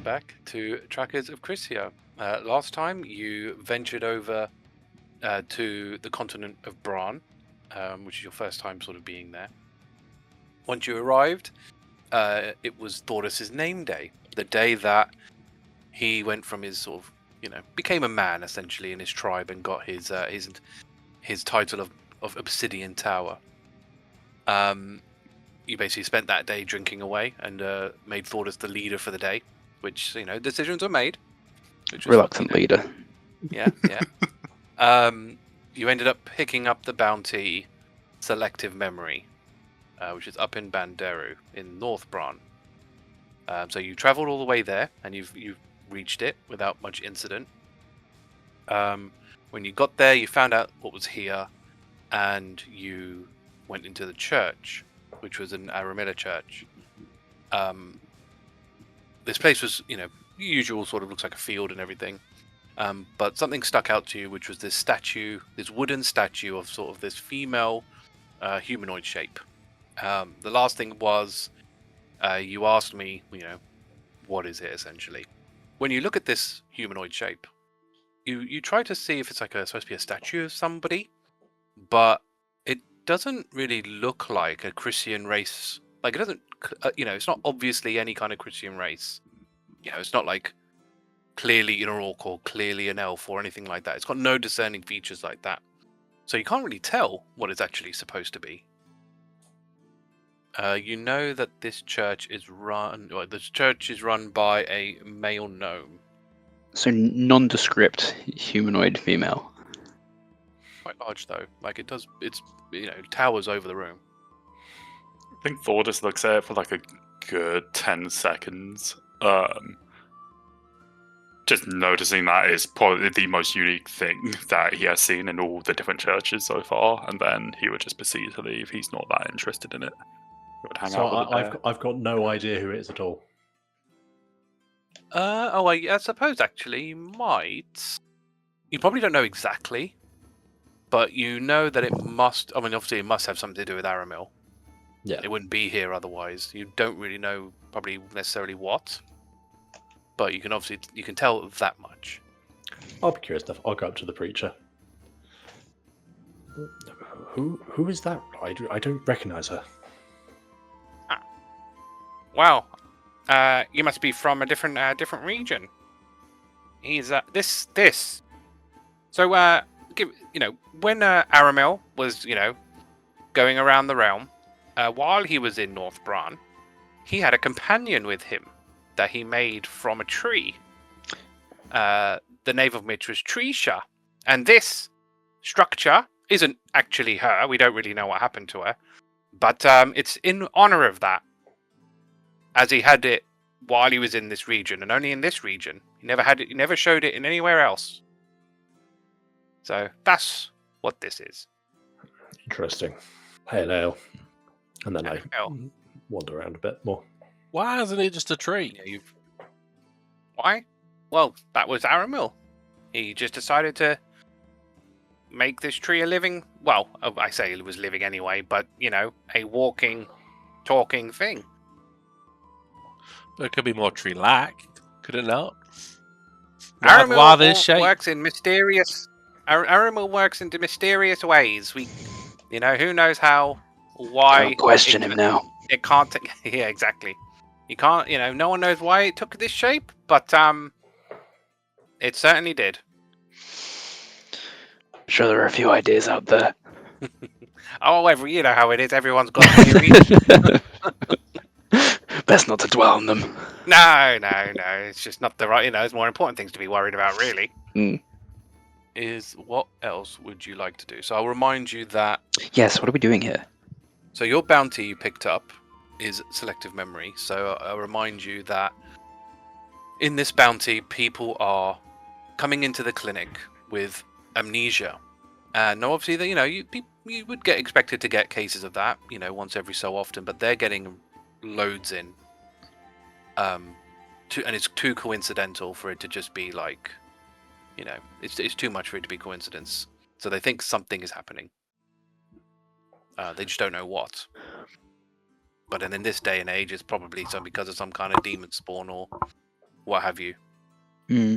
back to Tracas of Crisia. Last time you ventured over to the continent of Bran, which is your first time sort of being there. Once you arrived, it was Thordas' name day, the day that he went from his sort of, became a man essentially in his tribe and got his title of Obsidian Tower. You basically spent that day drinking away and made Thordas the leader for the day, which, decisions were made. Reluctant leader. Yeah. You ended up picking up the bounty Selective Memory, which is up in Banderu in North Bran. So you travelled all the way there, and you've reached it without much incident. When you got there, you found out what was here, and you went into the church, which was an Aramilla church. This place was, usual, sort of looks like a field and everything. But something stuck out to you, which was this wooden statue of sort of this female humanoid shape. The last thing was, you asked me, what is it essentially? When you look at this humanoid shape, you try to see if it's supposed to be a statue of somebody, but it doesn't really look like a Crisian race. Like, it doesn't, it's not obviously any kind of Crisian race. It's not like clearly an orc or clearly an elf or anything like that. It's got no discerning features like that. So you can't really tell what it's actually supposed to be. You know that this church is run by a male gnome. So nondescript humanoid female. Quite large though. Like it towers over the room. I think Thordas looks at it for like a good 10 seconds. Just noticing that is probably the most unique thing that he has seen in all the different churches so far, and then he would just proceed to leave. He's not that interested in it. He would hang out with I've got no idea who it is at all. I suppose actually you might. You probably don't know exactly, but you know that it must. I mean, obviously, it must have something to do with Aramil. Yeah, it wouldn't be here otherwise. You don't really know probably necessarily what, but you can tell that much. I'll be curious enough. I'll go up to the preacher. Who is that? I don't recognise her. Wow, you must be from a different region. He's this. So when Aramil was going around the realm, while he was in North Bran, he had a companion with him that he made from a tree. The name of which was Trisha, and this structure isn't actually her. We don't really know what happened to her, but it's in honor of that. As he had it while he was in this region, and only in this region. He never had it. He never showed it in anywhere else. So that's what this is. Interesting. Pale ale. And then I wander around a bit more. Why isn't it just a tree? Yeah, Why? Well, that was Aramil. He just decided to make this tree a living. Well, I say it was living anyway, but a walking, talking thing. It could be more tree-like, could it not? Aramil works in mysterious. Aramil works in mysterious ways. Who knows how, why? Don't question him now. It can't. Yeah, exactly. You can't. No one knows why it took this shape, but it certainly did. I'm sure there are a few ideas out there. You know how it is. Everyone's got theories. Best not to dwell on them. No. It's just not the right. There's more important things to be worried about, really. What else would you like to do? So I'll remind you that. Yes. What are we doing here? So your bounty you picked up is Selective Memory. So I'll remind you that in this bounty, people are coming into the clinic with amnesia, and obviously, you would get expected to get cases of that, once every so often, but they're getting loads in, and it's too coincidental for it to just be like, it's too much for it to be coincidence. So they think something is happening. They just don't know what. But then in this day and age, it's probably because of some kind of demon spawn or what have you. Hmm.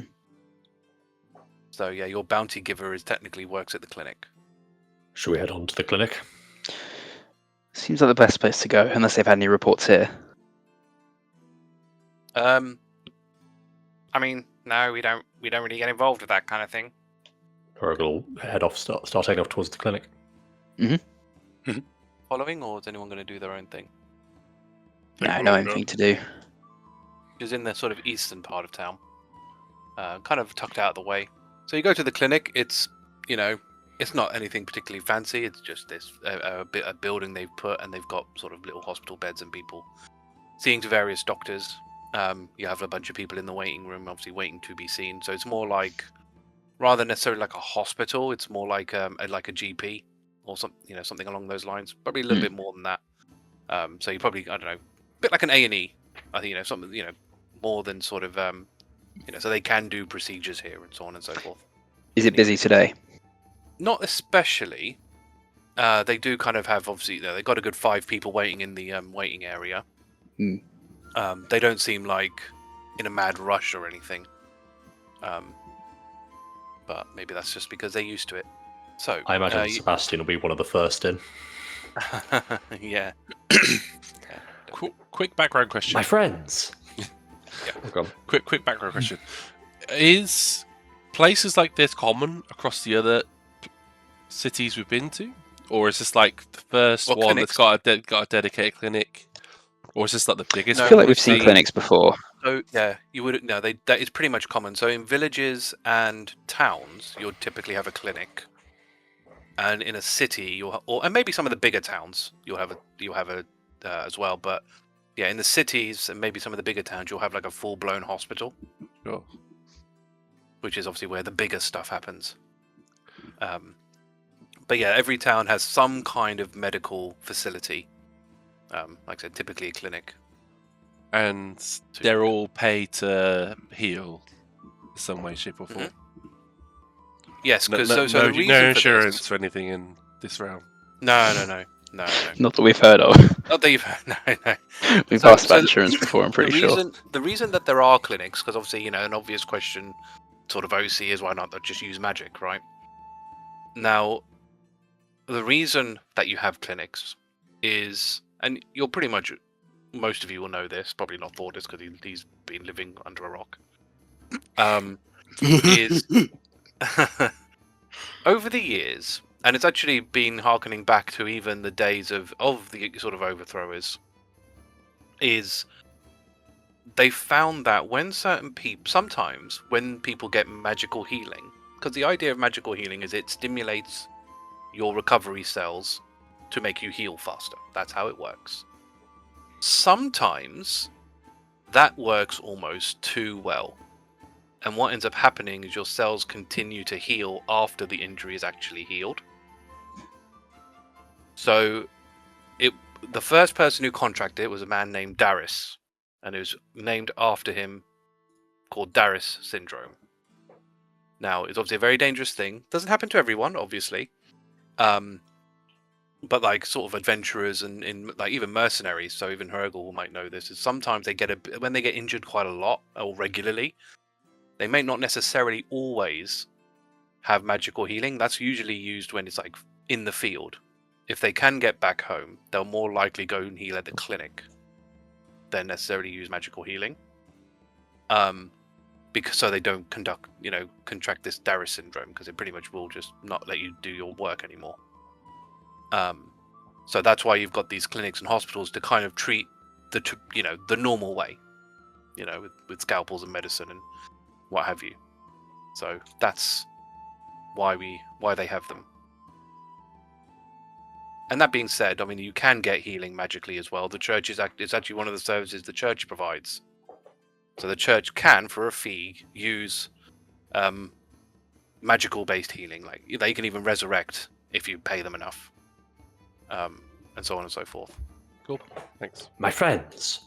So yeah, your bounty giver is technically works at the clinic. Should we head on to the clinic? Seems like the best place to go, unless they've had any reports here. I mean, no, we don't really get involved with that kind of thing. Hrugguhl head off, start heading off towards the clinic. Following, or is anyone going to do their own thing? No, no anything to do. Is in the sort of eastern part of town, kind of tucked out of the way. So you go to the clinic. It's it's not anything particularly fancy. It's just this a building they've put, and they've got sort of little hospital beds and people seeing to various doctors. You have a bunch of people in the waiting room, obviously waiting to be seen. So it's more like, rather than necessarily like a hospital, it's more like a GP or something along those lines. Probably a little bit more than that. So you probably, I don't know, a bit like an A&E. I think something more than sort of so they can do procedures here and so on and so forth. Is it busy today? Not especially. They do kind of have, obviously, they've got a good 5 people waiting in the waiting area. They don't seem like in a mad rush or anything. But maybe that's just because they're used to it. So I imagine Sebastian will be one of the first in. Yeah. Quick background question. My friends. Yeah. Quick background question. Is places like this common across the other cities we've been to, or is this like the first one clinics? that's got a dedicated clinic, or is this like the biggest? I No, feel one like we've seen seen? clinics before. So yeah, you would no. That is pretty much common. So in villages and towns, you'll typically have a clinic, and in a city, and maybe some of the bigger towns, you'll have a as well. But yeah, in the cities and maybe some of the bigger towns, you'll have like a full-blown hospital, Sure. which is obviously where the bigger stuff happens. But yeah, every town has some kind of medical facility. Like I said, typically a clinic. And they're all paid to heal in some way, shape, or form. Yes, No, because no, so the no, reason no for insurance this... or anything in this round. No. Not that we've heard of. Not that you've no. We've So- asked so about insurance before, I'm pretty sure. The reason that there are clinics, because obviously, an obvious question, sort of OC, is why not just use magic, right? Now, the reason that you have clinics is, and you'll pretty much, most of you will know this, probably not Thordas because he's been living under a rock, is over the years, and it's actually been harkening back to even the days of the sort of overthrowers, is they found that when sometimes when people get magical healing, because the idea of magical healing is it stimulates your recovery cells to make you heal faster. That's how it works. Sometimes that works almost too well. And what ends up happening is your cells continue to heal after the injury is actually healed. So the first person who contracted it was a man named Darius, and it was named after him, called Darius syndrome. Now, it's obviously a very dangerous thing. Doesn't happen to everyone, obviously. But like sort of adventurers and in like even mercenaries, so even Hrugguhl might know this, is sometimes when they get injured quite a lot or regularly, they may not necessarily always have magical healing. That's usually used when it's like in the field. If they can get back home, they'll more likely go and heal at the clinic than necessarily use magical healing. Because so they don't contract this Darius syndrome, because it pretty much will just not let you do your work anymore. So that's why you've got these clinics and hospitals to kind of treat the normal way, with scalpels and medicine and what have you. So that's why they have them. And that being said, I mean, you can get healing magically as well. The church is actually one of the services the church provides. So the church can, for a fee, use magical-based healing. Like they can even resurrect if you pay them enough, and so on and so forth. Cool. Thanks. My friends,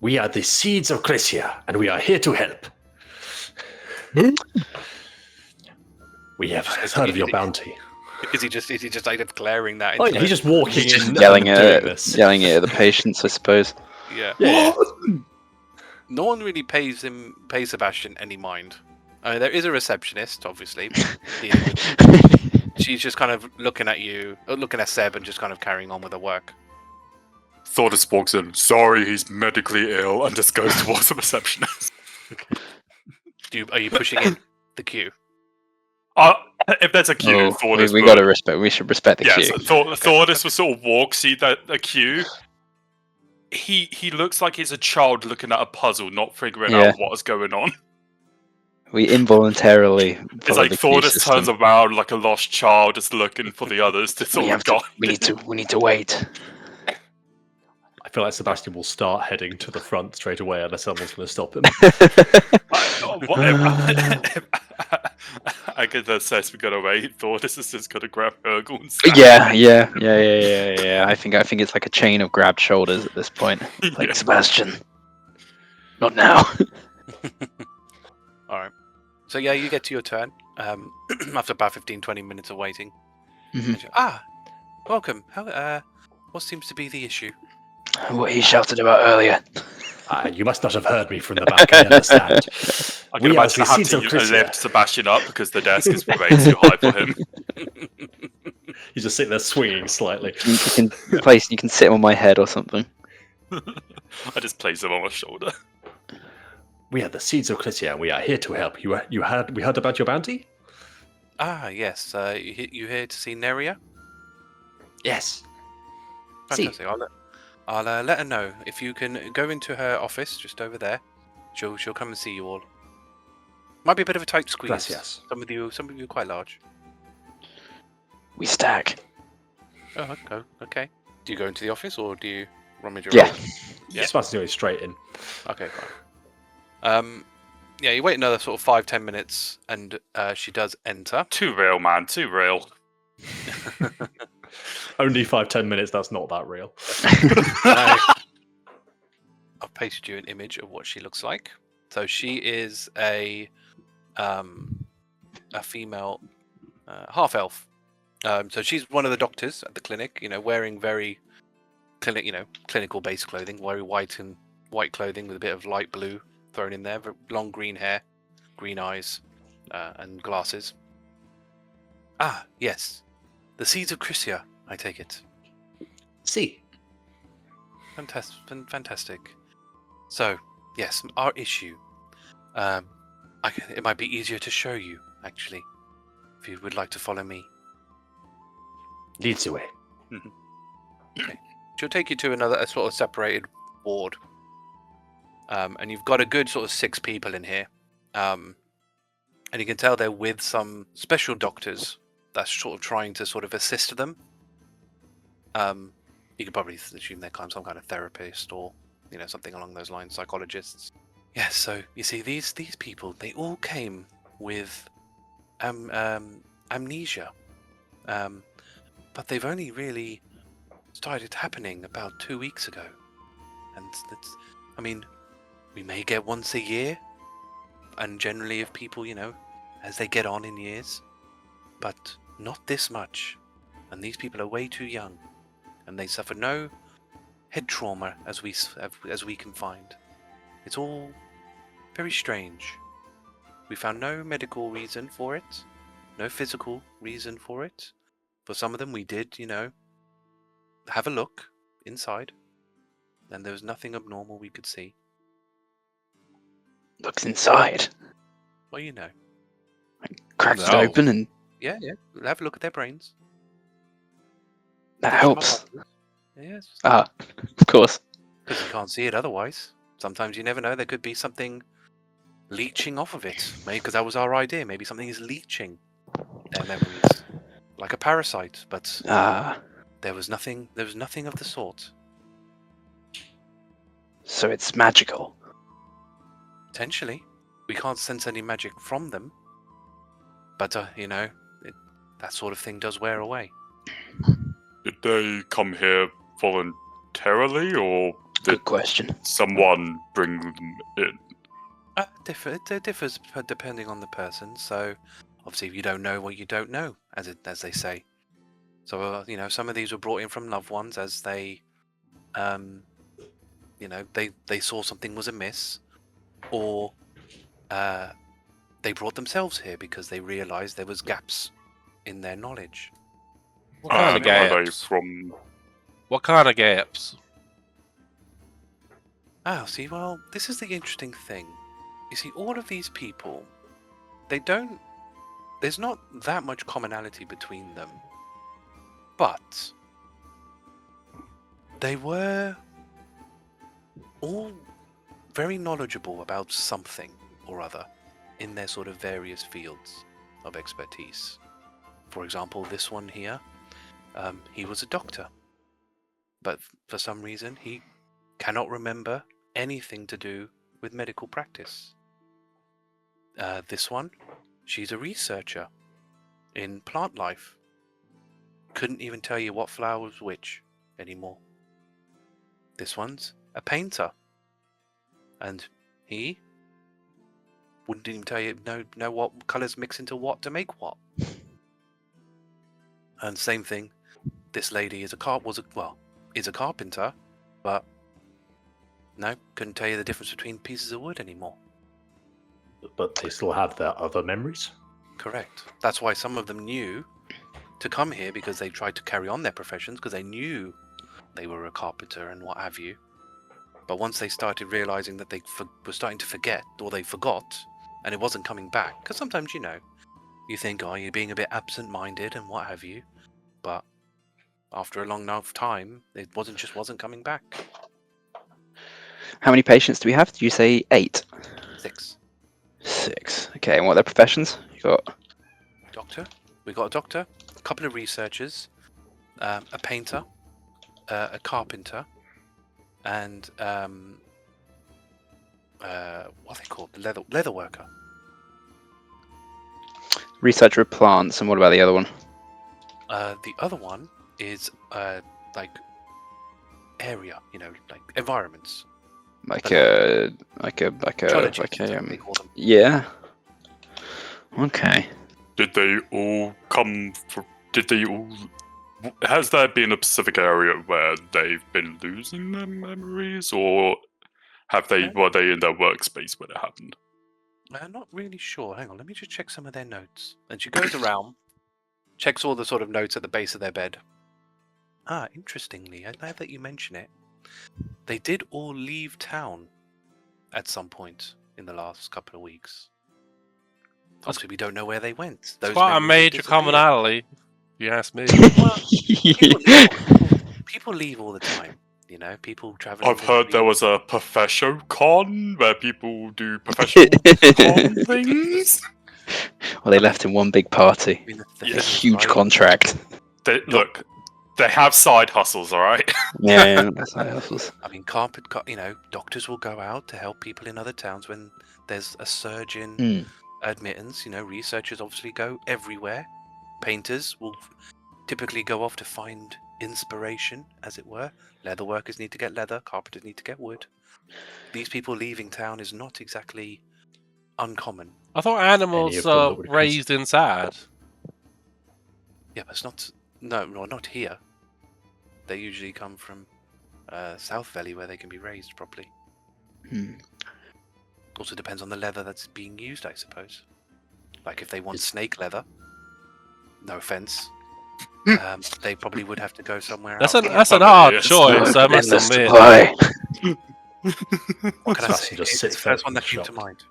we are the Seeds of Crisia, and we are here to help. We have heard of your bounty. Is he just like declaring that? Oh, yeah, he's just walking in, Yelling and at doing this. the patients, I suppose. Yeah. Yeah. no one really pays Sebastian any mind. I mean, there is a receptionist, obviously. dealing with, she's just kind of looking at you, looking at Seb, and just kind of carrying on with her work. Thordas walks in. Sorry, he's medically ill, and just goes towards the receptionist. Are you pushing in the queue? If there's a queue, Thordas we would. gotta respect. We should respect the Yes, queue. Thordas will sort of walk, see the queue. He looks like he's a child looking at a puzzle, not figuring out what is going on. We involuntarily. It's like Thordas turns around like a lost child, just looking for the others to sort of guide. We need to wait. I feel like Sebastian will start heading to the front straight away unless someone's going to stop him. Agata says we gotta wait. Thordas is just gonna grab Hrugguhl and Yeah. I think it's like a chain of grabbed shoulders at this point. Like Yeah. Sebastian, not now. All right. So yeah, you get to your turn after about 15-20 minutes of waiting. Welcome. What seems to be the issue? What he shouted about earlier. You must not have heard me from the back. I understand. I can imagine having to lift Sebastian up because the desk is way too high for him. You just sit there swinging slightly. You can sit on my head or something. I just place him on my shoulder. We are the Seeds of Crisia, and we are here to help. We heard about your bounty? Yes. You here to see Neria? Yes. Fantastic. I'll let her know. If you can go into her office just over there, she'll come and see you all. Might be a bit of a tight squeeze. Gracias. Some of you are quite large. We stack. Oh, okay. Do you go into the office or do you rummage around? Yeah. Yeah. Sebastian goes straight in. Okay, fine. Yeah, you wait another sort of 5-10 minutes, and she does enter. Too real, man. Too real. Only 5-10 minutes. That's not that real. I've pasted you an image of what she looks like. So she is a female half elf. So she's one of the doctors at the clinic. Wearing very clinical based clothing, very white clothing with a bit of light blue thrown in there. Long green hair, green eyes, and glasses. Yes, the Seeds of Crisia. I take it. See. Fantastic. So, yes, our issue. It might be easier to show you, actually, if you would like to follow me. Leads the way. Okay. She'll take you to a sort of separated ward. And you've got a good sort of 6 people in here. And you can tell they're with some special doctors that's sort of trying to sort of assist them. You could probably assume they're some kind of therapist or, something along those lines, psychologists. Yeah, so you see, these people, they all came with amnesia. But they've only really started happening about 2 weeks ago. And we may get once a year. And generally if people, as they get on in years. But not this much. And these people are way too young. And they suffer no head trauma as we can find. It's all very strange. We found no medical reason for it, no physical reason for it. For some of them we did, have a look inside, and there was nothing abnormal we could see. Looks inside. Well, Cracked it open and... Yeah, have a look at their brains. That helps. Yes. Of course. Because you can't see it otherwise. Sometimes you never know. There could be something leeching off of it. Maybe because that was our idea. Maybe something is leeching their memories, like a parasite. But there was nothing. There was nothing of the sort. So it's magical. Potentially, we can't sense any magic from them. But that sort of thing does wear away. Did they come here voluntarily, or did Good question. someone bring them in? It differs depending on the person. So, obviously, if you don't know what you don't know, as they say. So, some of these were brought in from loved ones as they, they saw something was amiss, or they brought themselves here because they realised there was gaps in their knowledge. What kind of Are they gaps? from? What kind of gaps? Oh, see, well, this is the interesting thing. You see, all of these people, there's not that much commonality between them, but they were all very knowledgeable about something or other in their sort of various fields of expertise. For example, this one here, he was a doctor, but for some reason he cannot remember anything to do with medical practice. This one, she's a researcher in plant life. Couldn't even tell you what flower was which anymore. This one's a painter, and he wouldn't even tell you know what colours mix into what to make what. And same thing, this lady is a carpenter, but no, couldn't tell you the difference between pieces of wood anymore. But they still have their other memories? Correct. That's why some of them knew to come here, because they tried to carry on their professions because they knew they were a carpenter and what have you. But once they started realizing that they were starting to forget, or they forgot, and it wasn't coming back, because sometimes, you think, oh, you're being a bit absent-minded and what have you, but after a long enough time, it wasn't coming back. How many patients do we have? Did you say 8? 6. 6. Okay, and what are their professions? You got Doctor. We got a doctor, a couple of researchers, a painter, a carpenter, and what are they called? The leather worker. researcher of plants, and what about the other one? The other one is like area, like environments. Geologist, they call them. yeah. Okay. Did they all come from? Did they all? Has there been a specific area where they've been losing their memories, or were they in their workspace when it happened? I'm not really sure. Hang on, let me just check some of their notes. And she goes around, checks all the sort of notes at the base of their bed. Interestingly, now that you mention it, they did all leave town at some point in the last couple of weeks. Obviously, we don't know where they went. It's quite a memories have major disappeared. commonality, if you ask me. People leave all the time. People travel. I've heard there was a professional con where people do professional con things. Well, they left in one big party. I mean, the A thing is, huge right, contract. Look, they have side hustles, all right. Yeah, that's how it was. I mean, doctors will go out to help people in other towns when there's a surge in admittance. Researchers obviously go everywhere. Painters will typically go off to find inspiration, as it were. Leather workers need to get leather. Carpenters need to get wood. These people leaving town is not exactly uncommon. I thought animals are raised inside. Yeah, but it's not. No, not here. They usually come from South Valley, where they can be raised properly. Also depends on the leather that's being used, I suppose. Like if they want snake leather, no offense, they probably would have to go somewhere else. That's an odd choice, I must admit. What can I say? Just It's sits the there first one that came to shocked. mind.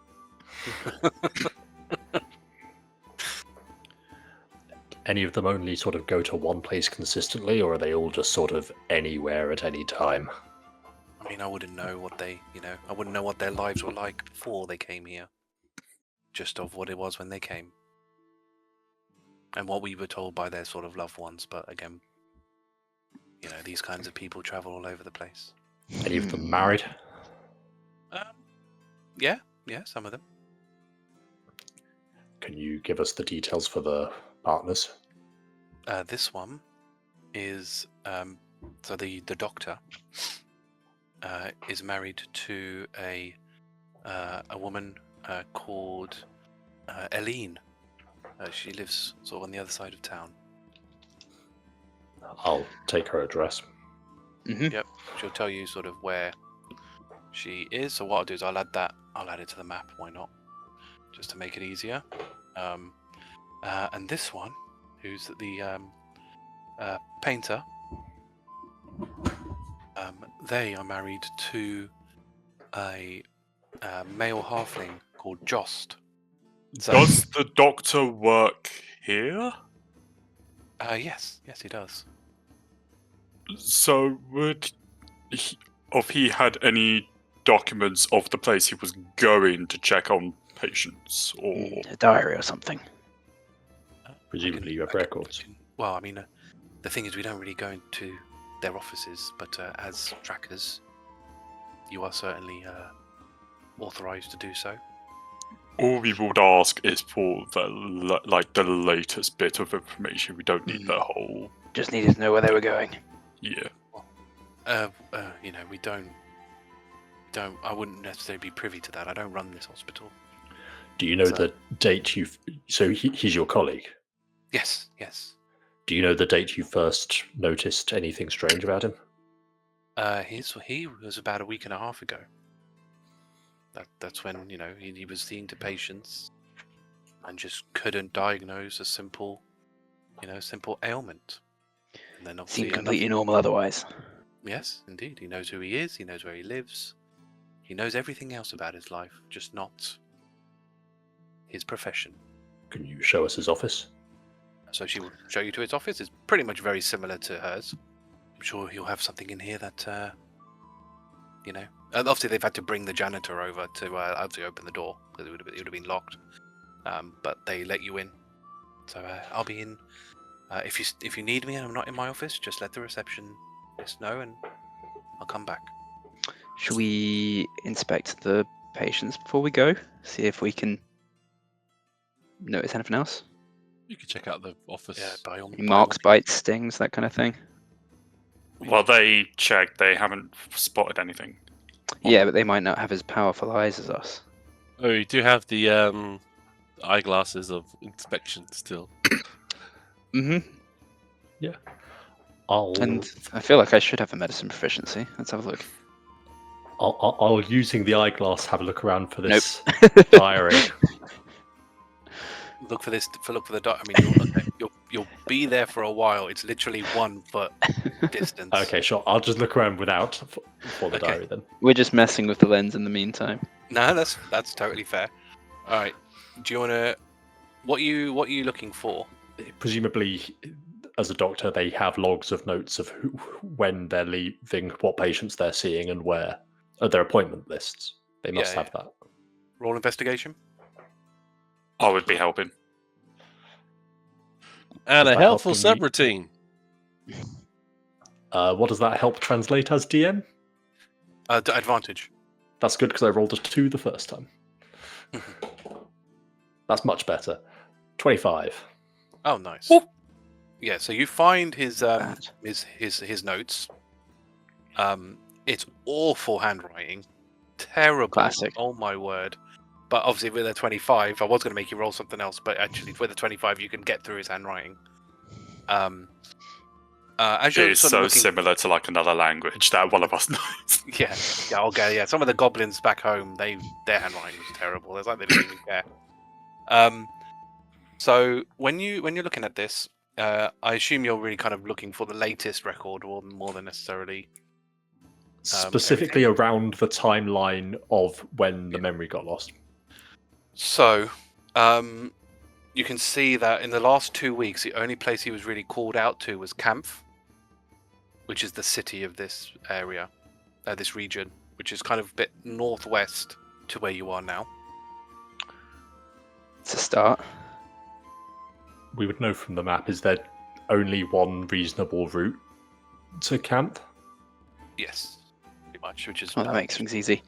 Any of them only sort of go to one place consistently, or are they all just sort of anywhere at any time? I mean, I wouldn't know what I wouldn't know what their lives were like before they came here. Just of what it was when they came. And what we were told by their sort of loved ones, but again, these kinds of people travel all over the place. Any of them married? Yeah, some of them. Can you give us the details for the partners? This one is so the doctor is married to a woman called Eileen. She lives sort of on the other side of town. I'll take her address. Yep, she'll tell you sort of where she is. So what I'll do is I'll add that I'll add it to the map. Why not? Just to make it easier. And this one, who's the painter, they are married to a male halfling called Jost. So, Does the doctor work here? yes, he does. So would he had any documents of the place he was going to check on patients, or A diary or something. Presumably you have records. Well, I mean, the thing is, we don't really go into their offices, but as trackers, you are certainly authorized to do so. all we would ask is for the latest bit of information. We don't need the whole. Just needed to know where they were going. Yeah. We don't. I wouldn't necessarily be privy to that. I don't run this hospital. Do you know So- the date you've... So he's your colleague. Yes. Do you know the date you first noticed anything strange about him? He was about a week and a half ago. That's when he was seeing to patients, and just couldn't diagnose a simple ailment. And then obviously, Seemed completely normal otherwise. yes, indeed, he knows who he is. He knows where he lives. He knows everything else about his life, just not his profession. Can you show us his office? So she will show you to his office. It's pretty much very similar to hers. I'm sure he'll have something in here that, and obviously they've had to bring the janitor over to obviously open the door because it would have been locked. But they let you in. So I'll be in. If you need me and I'm not in my office, just let the receptionist know and I'll come back. Should we inspect the patients before we go? See if we can notice anything else? You can check out the office. Yeah, by all Any marks, bites, stings, that kind of thing? Well, they checked. They haven't spotted anything. Yeah, but they might not have as powerful eyes as us. Oh, you do have the eyeglasses of inspection still. Mm-hmm. And I'll I feel like I should have a medicine proficiency. Let's have a look. I'll using the eyeglass have a look around for Nope. this diary. Look for this. Look for the dot. I mean, you'll be there for a while. It's literally 1 foot distance. Okay, sure. I'll just look around without for the Okay. diary then. We're just messing with the lens in the meantime. No, that's totally fair. All right. Do you want to? What are you looking for? Presumably, as a doctor, they have logs of notes of when they're leaving, what patients they're seeing, and where. Their appointment lists. They must Yeah, have that. Roll investigation. I would be helping. And Does a that helpful help in subroutine. What does that help translate as, DM? Advantage. That's good because I rolled a 2 the first time. That's much better. 25. Oh, nice. Whoop. Yeah. So you find his Bad. his notes. It's awful handwriting. Terrible. Classic. Oh my word. But obviously with a 25, I was going to make you roll something else, but actually with a 25 you can get through his handwriting. As you're It is sort so of looking, similar to like another language that one of us knows. yeah, okay, yeah. Some of the goblins back home, their handwriting is terrible. It's like they don't even care. So when you're looking at this, I assume you're really kind of looking for the latest record, or more than necessarily. Specifically around the timeline of when the memory got lost. So, you can see that in the last 2 weeks, the only place he was really called out to was Kampf, which is the city of this area, this region, which is kind of a bit northwest to where you are now. It's a start. We would know from the map, is there only one reasonable route to camp? Yes, pretty much, which is Well, that makes things easy.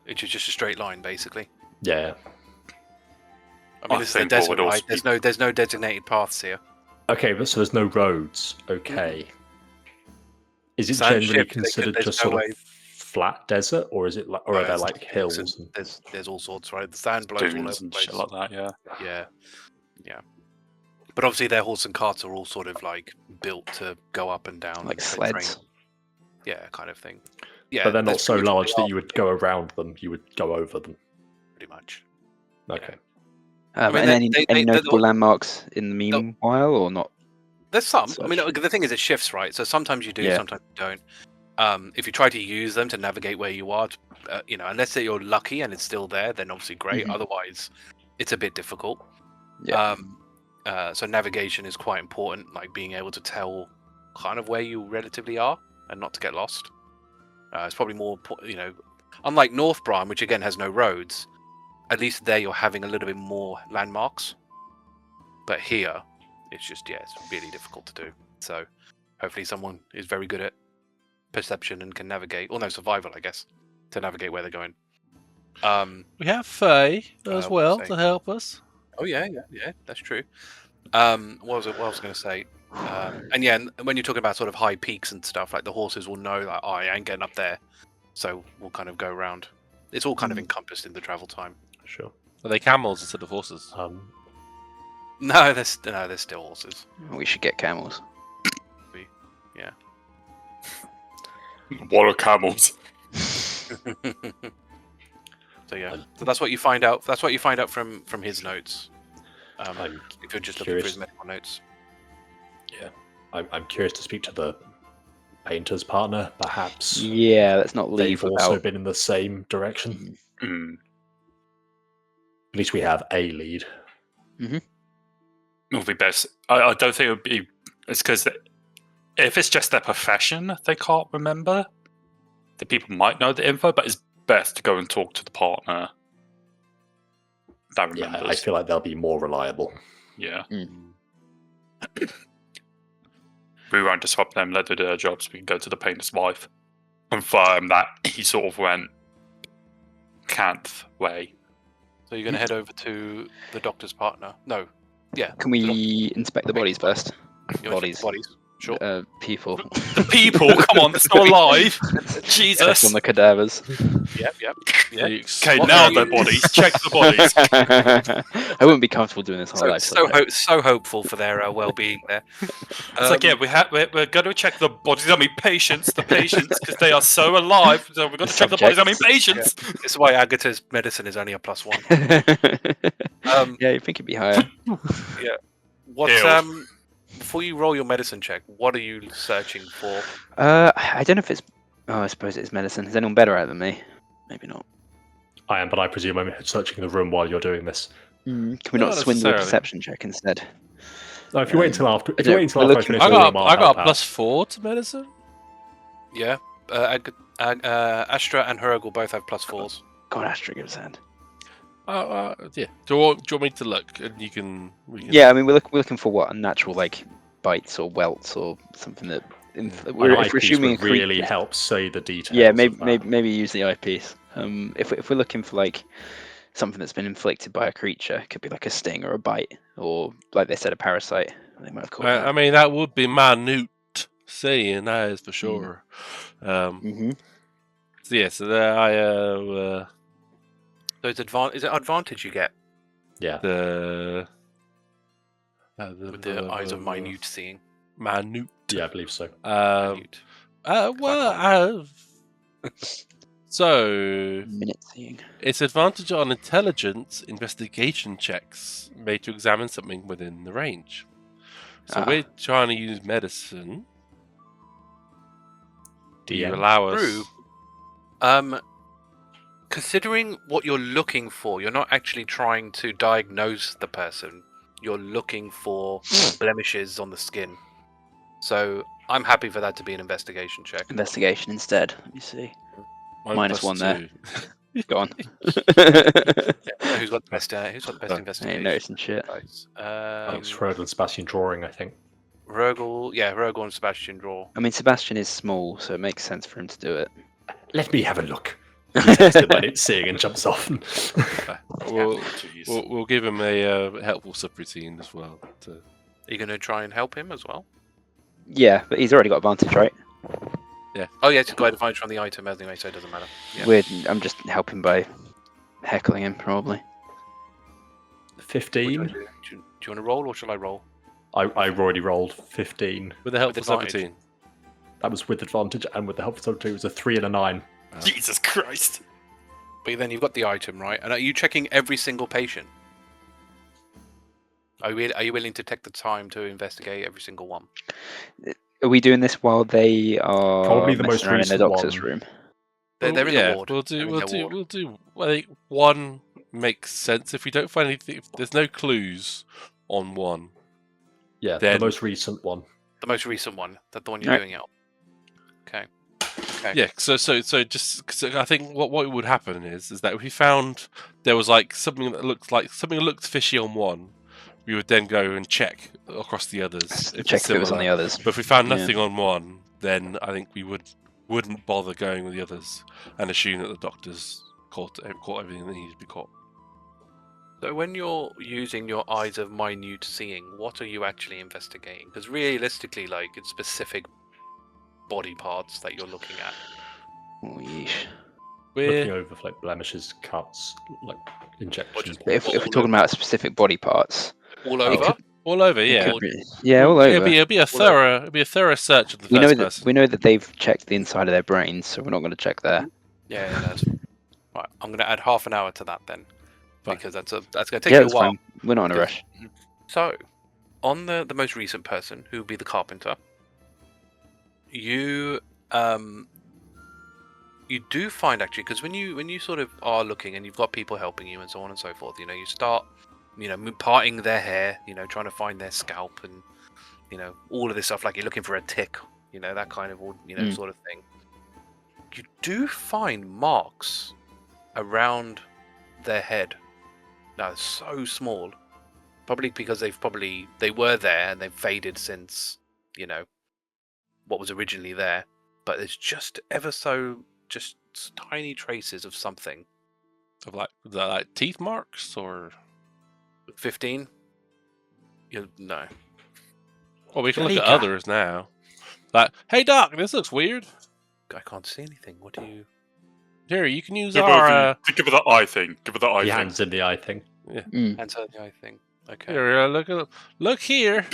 which is just a straight line, basically. Yeah. I mean, I this is a think what desert, would also right? There's no designated paths here. Okay, but so there's no roads. Okay. Is it Sand generally shift, considered there's just no sort way- of flat desert, or is it like, or are there There's like hills? and And... There's all sorts, right? The sand blows all over Dunes the and place. shit like that, yeah. Yeah. But obviously, their horse and carts are all sort of like built to go up and down, Like and sleds. train. Yeah, kind of thing. Yeah, But they're not that's so pretty much large what that you would go around them; you would go over them. pretty much. Okay. I mean, and any notable they'll- landmarks in the meanwhile, or not? There's some. I mean, Such. the thing is, it shifts, right? So sometimes you do, Yeah. sometimes you don't. If you try to use them to navigate where you are, unless you're lucky and it's still there, then obviously great. Mhm. Otherwise, it's a bit difficult. Yeah. So navigation is quite important, like being able to tell kind of where you relatively are and not to get lost. It's probably more, unlike North Brine, which again has no roads. At least there you're having a little bit more landmarks. But here, it's just it's really difficult to do. So hopefully someone is very good at perception and can navigate, or no, survival, I guess, to navigate where they're going. We have Faye as what well was I to saying? help us. Oh yeah, that's true. What was I going to say? And when you're talking about sort of high peaks and stuff, like the horses will know, like, oh, I ain't getting up there, so we'll kind of go around. It's all kind of encompassed in the travel time. Sure. Are they camels instead of horses? No, they're still horses. We should get camels. Yeah. What are camels? So so that's what you find out. That's what you find out from his notes. I'm If you're just looking for curious. his medical notes. I'm curious to speak to the painter's partner. Perhaps Yeah, let's not leave they've also without. been in the same direction. Hmm. At least we have a lead. It would be best. I don't think it would be. It's because if it's just their profession they can't remember, the people might know the info, but it's best to go and talk to the partner that Yeah, remembers. I feel like they'll be more reliable. Yeah. Mm. We won't disrupt them, let them do their jobs. We can go to the painter's wife, confirm that he sort of went Canth way. So you're going to head over to the doctor's partner. No. Yeah. Can we inspect the bodies first? You want to check the bodies. Sure. People. The people, come on, they're still alive. Check Jesus. on the cadavers. Yep. Okay, What now are the you- bodies. Check the bodies. I wouldn't be comfortable doing this whole life. So hopeful for their well-being there. It's like, yeah, we're going to check the bodies. I mean, patients, because they are so alive. So we've got to check the bodies. I mean, patients. This is why Agata's medicine is only a +1. Yeah, you think it'd be higher. What's Ew. before you roll your medicine check, what are you searching for? I don't know if it's. Oh, I suppose it's medicine. Is anyone better at it than me? Maybe not. I am, but I presume I'm searching the room while you're doing this. Can we not Not swindle a necessarily. perception check instead? No, if you wait until after, we're I looking- finish I the room, I'll got help a out. +4 to medicine. Yeah. Astra and Hrugguhl both have +4s. God, Astra, give us a hand. Yeah. Do you want me to look? And we can. Yeah, I mean, we're looking for what? Unnatural, like, bites or welts or something that. If An we're eyepiece assuming would a creature- really help say the details. Yeah, of that. maybe use the eyepiece. If we're looking for like something that's been inflicted by a creature, it could be like a sting or a bite, or like they said, a parasite. They might have called I mean, that would be minute saying that is for sure. Mm-hmm. So yeah, so there I So is it advantage you get Yeah. the with the eyes of minute seeing? minute. Yeah, I believe so. Minute. So Minute seeing. it's advantage on intelligence investigation checks made to examine something within the range. So we're trying to use medicine. Do you DM. allow us? True. Considering what you're looking for, you're not actually trying to diagnose the person. You're looking for blemishes on the skin. So I'm happy for that to be an investigation check. Investigation instead. Let me see. Minus one there. +2. Go on. Yeah, who's got the best? Who's got the best I ain't investigation? noticing shit. Guys? Thanks, Hrugguhl and Sebastian drawing, I think. Hrugguhl and Sebastian draw. I mean, Sebastian is small, so it makes sense for him to do it. Let me have a look. He says to minute seeing and jumps off. We'll, Jeez. we'll give him a helpful subroutine as well. Are you going to try and help him as well? Yeah, but he's already got advantage, right? Oh yeah, it's got advantage from the item anyway, so it doesn't matter. Yeah. I'm just helping by heckling him, probably. What do you 15. wanna do? Do you want to roll or shall I roll? I've already rolled 15. With a helpful advantage. subroutine. That was with advantage, and with the helpful substitute, it was a 3 and a 9. Jesus Christ. But then you've got the item, right? And are you checking every single patient? Are you willing to take the time to investigate every single one? Are we doing this while they are Probably the most messing around in the recent doctor's one. room? They're in the ward. We'll They're do. in We'll their do. ward. We'll do. I think one makes sense. If we don't find anything, if there's no clues on one. Yeah, Then- the most recent one. The most recent one, the one you're Right. doing it on. Okay. Yeah. So just because I think what would happen is that if we found there was like something that looked fishy on one, we would then go and check across the others. If Check it's if it was on similar. the others. But if we found Yeah. nothing on one, then I think we wouldn't bother going with the others and assume that the doctors caught everything that needed to be caught. So when you're using your eyes of minute seeing, what are you actually investigating? Because realistically, like, it's specific body parts that you're looking at. Oh, yeesh. Looking We're over like blemishes, cuts, like injections. just- If all we're talking over. about specific body parts, All it over? could- all over, it yeah. could be- yeah, all over. It'll be a thorough search of the We know first that person. we know that they've checked the inside of their brains, so we're not going to check there. Yeah, that's right. I'm going to add half an hour to that then, Fine. because that's going to take Yeah, you a that's while. fine. We're not in a Because- rush. So, on the most recent person, who would be the carpenter, you do find actually, because when you sort of are looking and you've got people helping you and so on and so forth, you start parting their hair, trying to find their scalp and all of this stuff, like you're looking for a tick, that kind of sort of thing. You do find marks around their head. Now, so small. Probably because they were there and they've faded since, what was originally there. But there's just just tiny traces of something. Of like teeth marks or 15? No. well, we can look at Jalika. others now. Like, hey doc, this looks weird. I can't see anything. What do you... Here, you can use Give our. her give her the eye thing. Give her the eye The thing. hands in the eye thing. Answer the eye thing. Okay. Here, look here,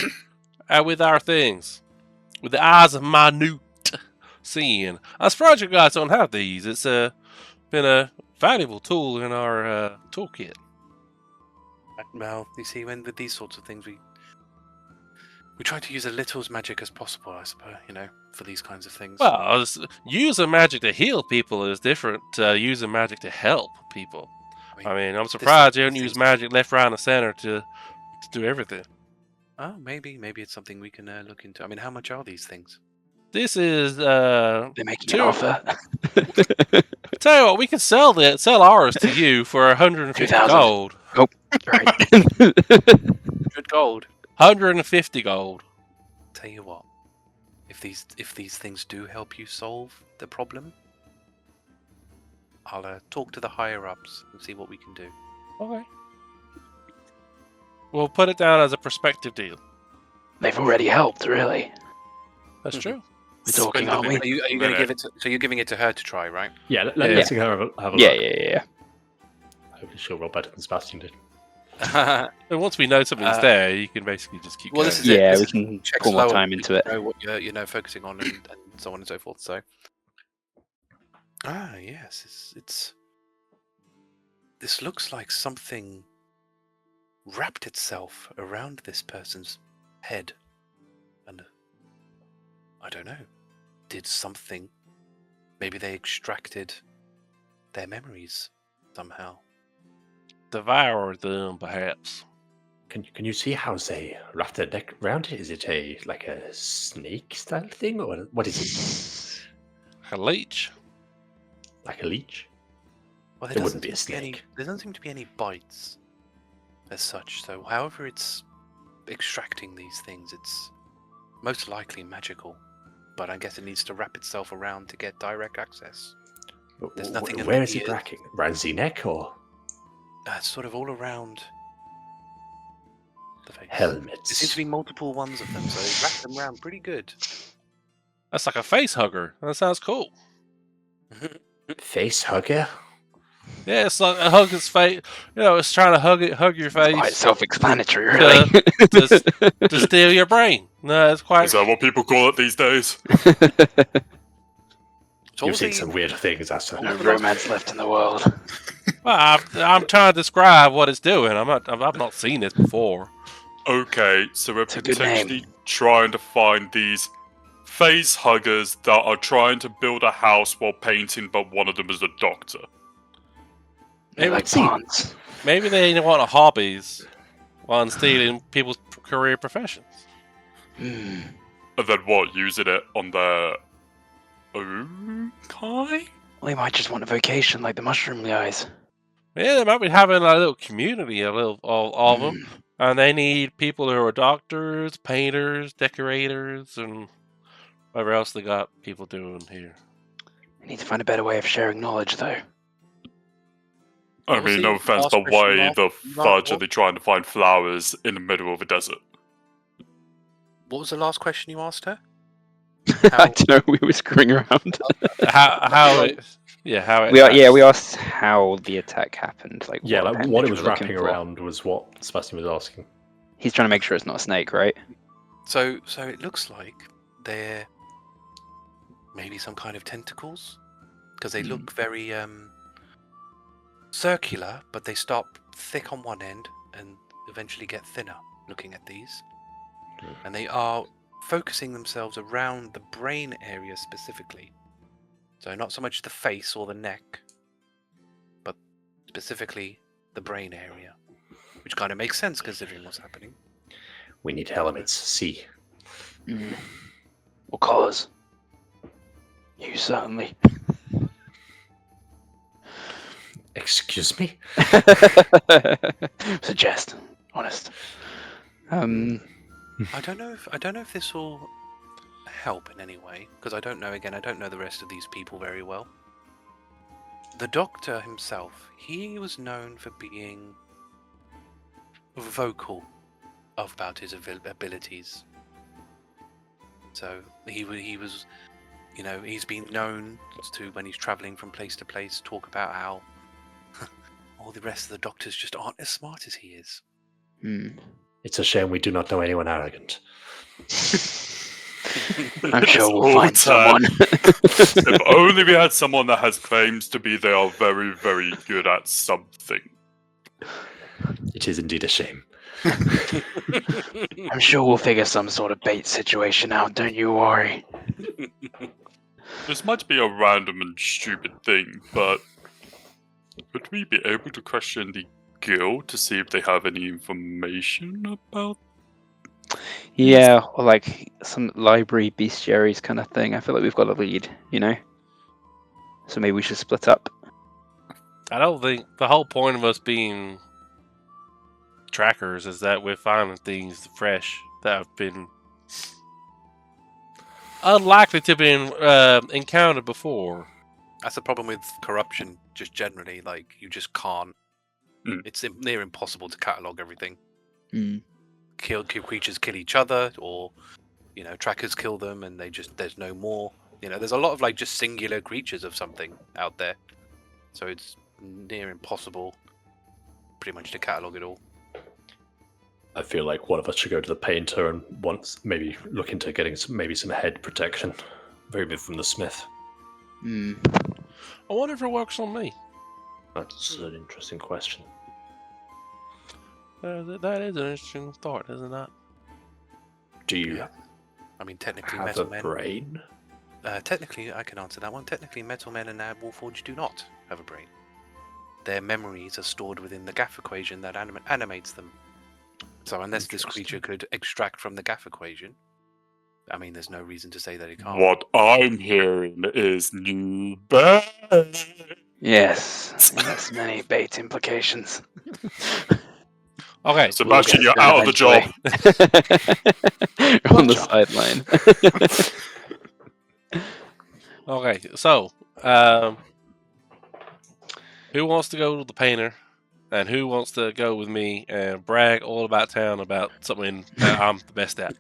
with our things, with the eyes of minute seeing. I'm surprised you guys don't have these. It's been a valuable tool in our toolkit. Well, you see, with these sorts of things, we try to use as little as magic as possible, I suppose, for these kinds of things. Well, using magic to heal people is different to using magic to help people. I mean, I'm surprised you don't use magic left, right, and center to do everything. Oh, maybe it's something we can look into. I mean, how much are these things? This is They're making an offer. tell you what, we can sell ours to you for 150 2,000. gold. Right. Good gold. 150 gold. Tell you what, if these things do help you solve the problem, I'll talk to the higher ups and see what we can do. Okay. We'll put it down as a prospective deal. They've already helped, really. That's true. We're talking, aren't we? Are you going to give it? So you're giving it to her to try, right? Yeah, Yeah. let's have a Yeah, look. yeah. Hopefully she'll roll better than Sebastian did. And once we know something's there, you can basically just keep well, going. this is it. Yeah, This we is- can check pour more slower, time you into it. know what you're focusing on and so on and so forth. So, yes, it's this looks like something wrapped itself around this person's head, and I don't know, did something. Maybe they extracted their memories somehow. Devour them, perhaps. Can you see how they wrap their neck around it? Is it like a snake style thing, or what is it? A leech. Like a leech? Well, It wouldn't be a seem to snake. there doesn't seem to be any bites as such. So, however it's extracting these things, it's most likely magical. But I guess it needs to wrap itself around to get direct access. There's nothing in Where the is it ears. wrapping? Around the neck or It's sort of all around the face. helmets? There seems to be multiple ones of them, so they wrap them around pretty good. That's like a face hugger. That sounds cool. Face hugger? Yeah, it's like a hug his face. It's trying to hug your face Quite self-explanatory, really. to steal your brain. No, it's quite. Is that what people call it these days? You've seen Torsey, some weird things, Astra. No romance left in the world. Well, I'm trying to describe what it's doing. I've not seen this before. Okay, so we're It's a good potentially name. trying to find these face huggers that are trying to build a house while painting, but one of them is a doctor. They're Maybe, like plants. maybe they want hobbies while stealing people's career professions. Hmm. And then what? Using it on their own kind? Well, they might just want a vocation like the mushroom guys. Yeah, they might be having a little community, a little all of them, and they need people who are doctors, painters, decorators, and whatever else they got people doing here. We need to find a better way of sharing knowledge, though. I What was mean, the no offense, last but question you why asked? the You asked fudge are what? they trying to find flowers in the middle of a desert? What was the last question you asked her? I don't know. We were screwing around. How it we asked how the attack happened. Like Yeah, what like what appendage it was we're looking wrapping for. around was what Sebastian was asking. He's trying to make sure it's not a snake, right? So it looks like they're maybe some kind of tentacles, because they look very circular, but they stop thick on one end and eventually get thinner. Looking at these, and they are focusing themselves around the brain area specifically. So not so much the face or the neck, but specifically the brain area, which kind of makes sense considering what's happening. We need elements. See. What colours? You certainly. Excuse me? It's a jest. Honest. I don't know if this will help in any way, because I don't know the rest of these people very well. The doctor himself, he was known for being vocal about his abilities. So he was, he's been known to, when he's traveling from place to place, talk about how all the rest of the doctors just aren't as smart as he is. It's a shame we do not know anyone arrogant. I'm sure we'll all find someone. If only we had someone that has claims to be they are very, very good at something. It is indeed a shame. I'm sure we'll figure some sort of bait situation out, don't you worry. This might be a random and stupid thing, but would we be able to question the guild to see if they have any information about? Yeah, or like some library bestiaries kind of thing. I feel like we've got a lead, So maybe we should split up. I don't think the whole point of us being trackers is that we're finding things fresh that have been unlikely to be encountered before. That's the problem with corruption, just generally. Like, you just can't. It's near impossible to catalog everything. Kill creatures kill each other, or trackers kill them, and there's no more. There's a lot of like just singular creatures of something out there, so it's near impossible, pretty much, to catalog it all. I feel like one of us should go to the painter and maybe look into getting some head protection, maybe from the smith. I wonder if it works on me. That's an interesting question. That is an interesting thought, isn't it? Do you I mean, technically, have metal a men. brain? Technically, I can answer that one. Technically, metal men and Warforged do not have a brain. Their memories are stored within the Gaff equation that animates them. So unless this creature could extract from the Gaff equation, I mean, there's no reason to say that it can't. What I'm hearing is new bad. Yes, that's many bait implications. Okay, Sebastian, We'll you're get out of the job. On the sideline. okay. So, who wants to go to the painter, and who wants to go with me and brag all about town about something that I'm the best at?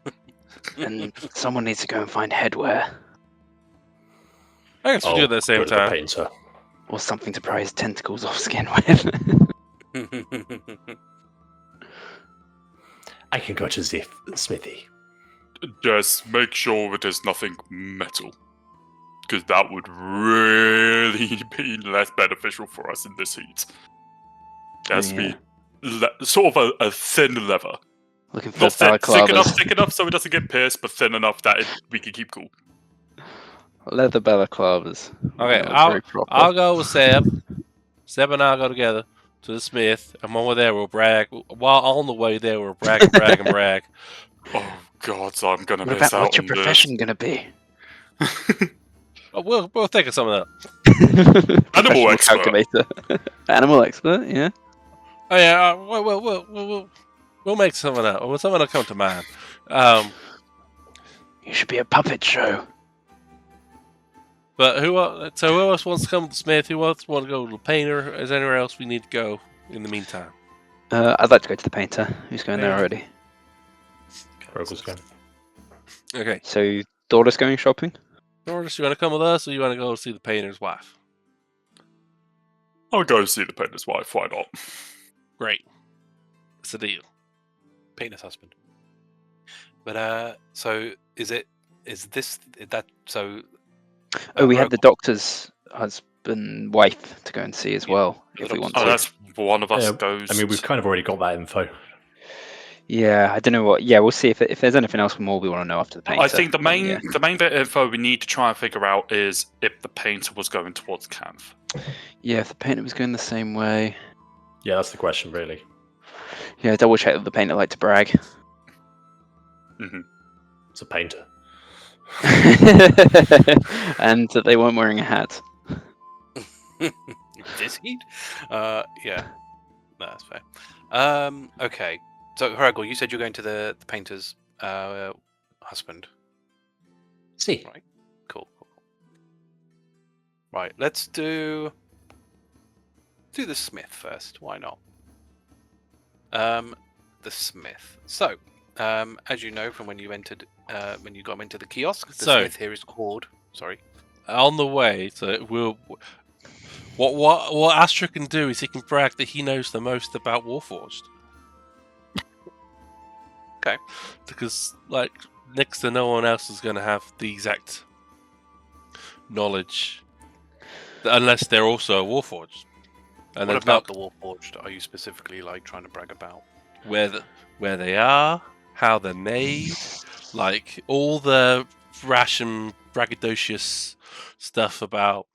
And someone needs to go and find headwear. I guess we do it at the same go to the time. painter. Or something to pry his tentacles off skin with. I can go to the smithy. Just make sure it is nothing metal. because that would really be less beneficial for us in this heat. It has to be sort of a thin leather. Looking for Not thick balaclavas. enough so it doesn't get pierced, but thin enough that we can keep cool. Leather balaclavas. Okay, That was very proper. I'll go with Seb. Seb and I'll go together to the smith, and when we're there, we'll brag. While on the way there, we'll brag and brag and brag. Oh God, so I'm gonna What miss about out what's your on profession gonna be? Oh, we'll think of some of that. Animal Professional expert. calculator. Animal expert, yeah. Oh yeah, we'll make some of that. Or something will come to mind. You should be a puppet show. But who else wants to come to the smith? Who else want to go to the painter? Is there anywhere else we need to go in the meantime? I'd like to go to the painter. Who's going there Painter. already? Hrugguhl's going. Okay, So, Thordas going shopping? Thordas, you want to come with us, or you want to go see the painter's wife? I'll go see the painter's wife. Why not? Great, it's a deal. Painter's husband. But so Oh, we have the doctor's husband, wife to go and see as well, if we want Oh, to. that's one of us Yeah, goes. I mean, we've kind of already got that info. Yeah, I don't know what. Yeah, we'll see if there's anything else more we want to know after the painter. I think the main Yeah. the main bit of info we need to try and figure out is if the painter was going towards Canth. Yeah, if the painter was going the same way. Yeah, that's the question, really. Yeah, double check that the painter liked to brag. It's a painter. And that they weren't wearing a hat. this heat? Yeah. No, that's fair. Okay. So Hrugguhl, you said you're going to the painter's husband. See. Right. Cool. Right, let's do the smith first. Why not? The smith. So, as you know from when you entered, when you got into the kiosk, the So- smith here is called. Sorry. On the way, so we'll. What Astra can do is he can brag that he knows the most about Warforged. Okay. Because next to no one else is going to have the exact knowledge, unless they're also a Warforged. And What there's about not the Warforged? Are you specifically trying to brag about? where they are, how they're made, all the rash and braggadocious stuff about.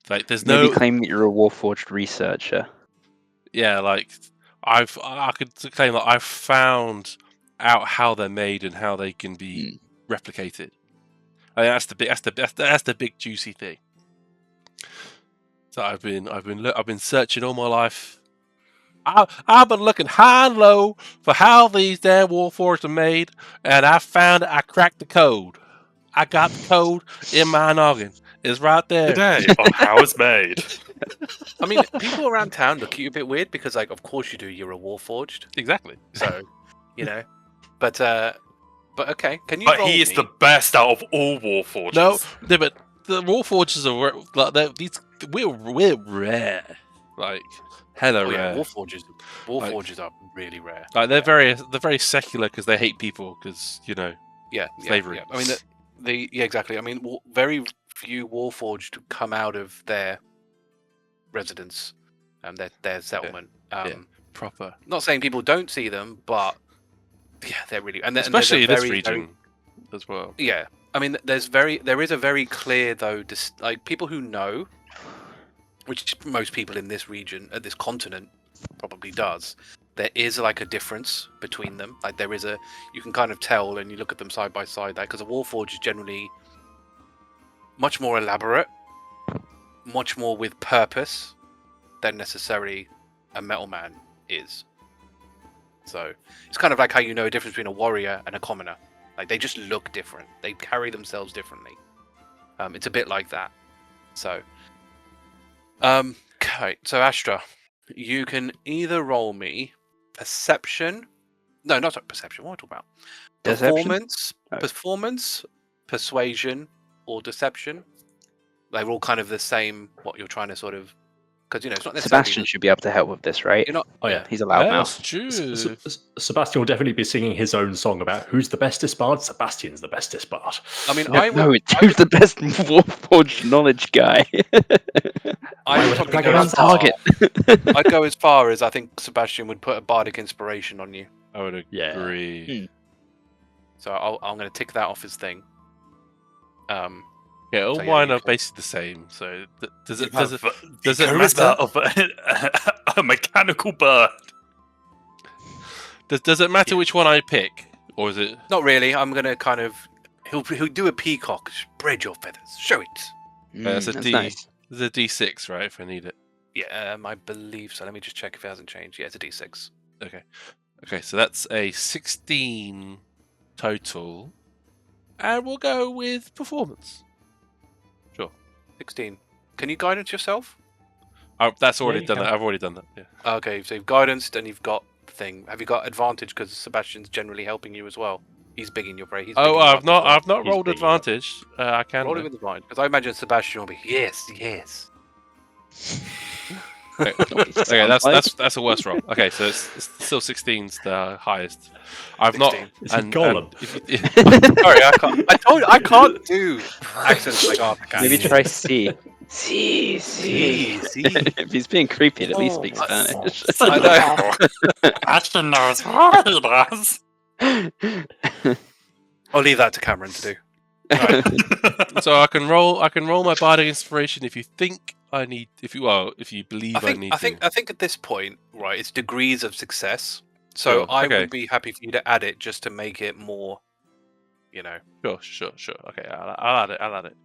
There's Maybe no. claim that you're a Warforged researcher. Yeah, I could claim that I've found out how they're made and how they can be replicated. I think that's the big juicy thing. So I've been searching all my life. I've been looking high and low for how these damn Warforged are made, and I found it. I cracked the code. I got the code in my noggin. It's right there. Today on how it's made. I mean, people around town look at you a bit weird because, of course you do. You're a Warforged, Exactly. so But okay, can you? But roll he is me? the best out of all Warforges. No, but the Warforges are we're rare. Hella Oh, yeah, rare. Warforges are really rare. They're very secular because they hate people because Yeah, slavery. Yeah. I mean, exactly. I mean, very few Warforged come out of their residence and their settlement. proper. Not saying people don't see them, but yeah, they're really Especially in there's this a region as well. Yeah, I mean, there is a very clear though, people who know, which most people in this region, at this continent, probably does. There is a difference between them. You can kind of tell, and you look at them side by side. Because a Warforged is generally much more elaborate, much more with purpose than necessarily a metal man is. So it's kind of like how you know a difference between a warrior and a commoner. They just look different. They carry themselves differently. It's a bit like that. So, okay. So Astra, you can either roll me perception. No, not perception. What am I talking about? Deception? Performance, persuasion, or deception. They're all kind of the same. What you're trying to sort of because it's not necessarily Sebastian should be able to help with this, right? you're not. Oh yeah. He's a loud That's mouth. true. Sebastian will definitely be singing his own song about who's the bestest bard. Sebastian's the bestest bard. I mean, No, who's the best Warforged knowledge guy? I would would probably I go go as on far. target. I'd go as far as I think Sebastian would put a bardic inspiration on you. I would Yeah. agree. So I'm going to tick that off his thing. Yeah, all So, yeah, mine you are can- basically the same. So does it Have does it charisma matter? of a mechanical bird? Does it matter which one I pick, or is it? Not really. I'm going to kind of. He'll do a peacock. Spread your feathers. Show it. It's a That's D. nice. It's a D6, right? If I need it. Yeah, I believe so. Let me just check if it hasn't changed. Yeah, it's a D6. Okay, so that's a 16 total, and we'll go with performance. 16. Can you guidance yourself? Oh, that's Yeah, already you done can. that. I've already done that. Yeah. Okay, so you've guidanced and you've got the thing. Have you got advantage because Sebastian's generally helping you as well? He's big in your brain. He's Oh, bigging you up I've as not. well. I've not He's rolled big, yeah. advantage. I can. Roll it do. with advantage because I imagine Sebastian will be yes. Okay, okay, that's a worse roll. Okay, so it's still 16's the highest. I've 16. not. Is he and Gollum? Sorry, I told you I can't do accents like Arthur can. Maybe try C. C. If he's being creepy, at least speak Spanish. I know. Ashton knows what he does. I'll leave that to Cameron to do. So I can roll my bardic inspiration if you think I need. If you believe I need. I think at this point, right, it's degrees of success. So Sure, I okay. would be happy for you to add it just to make it more, Sure. Okay, I'll add it.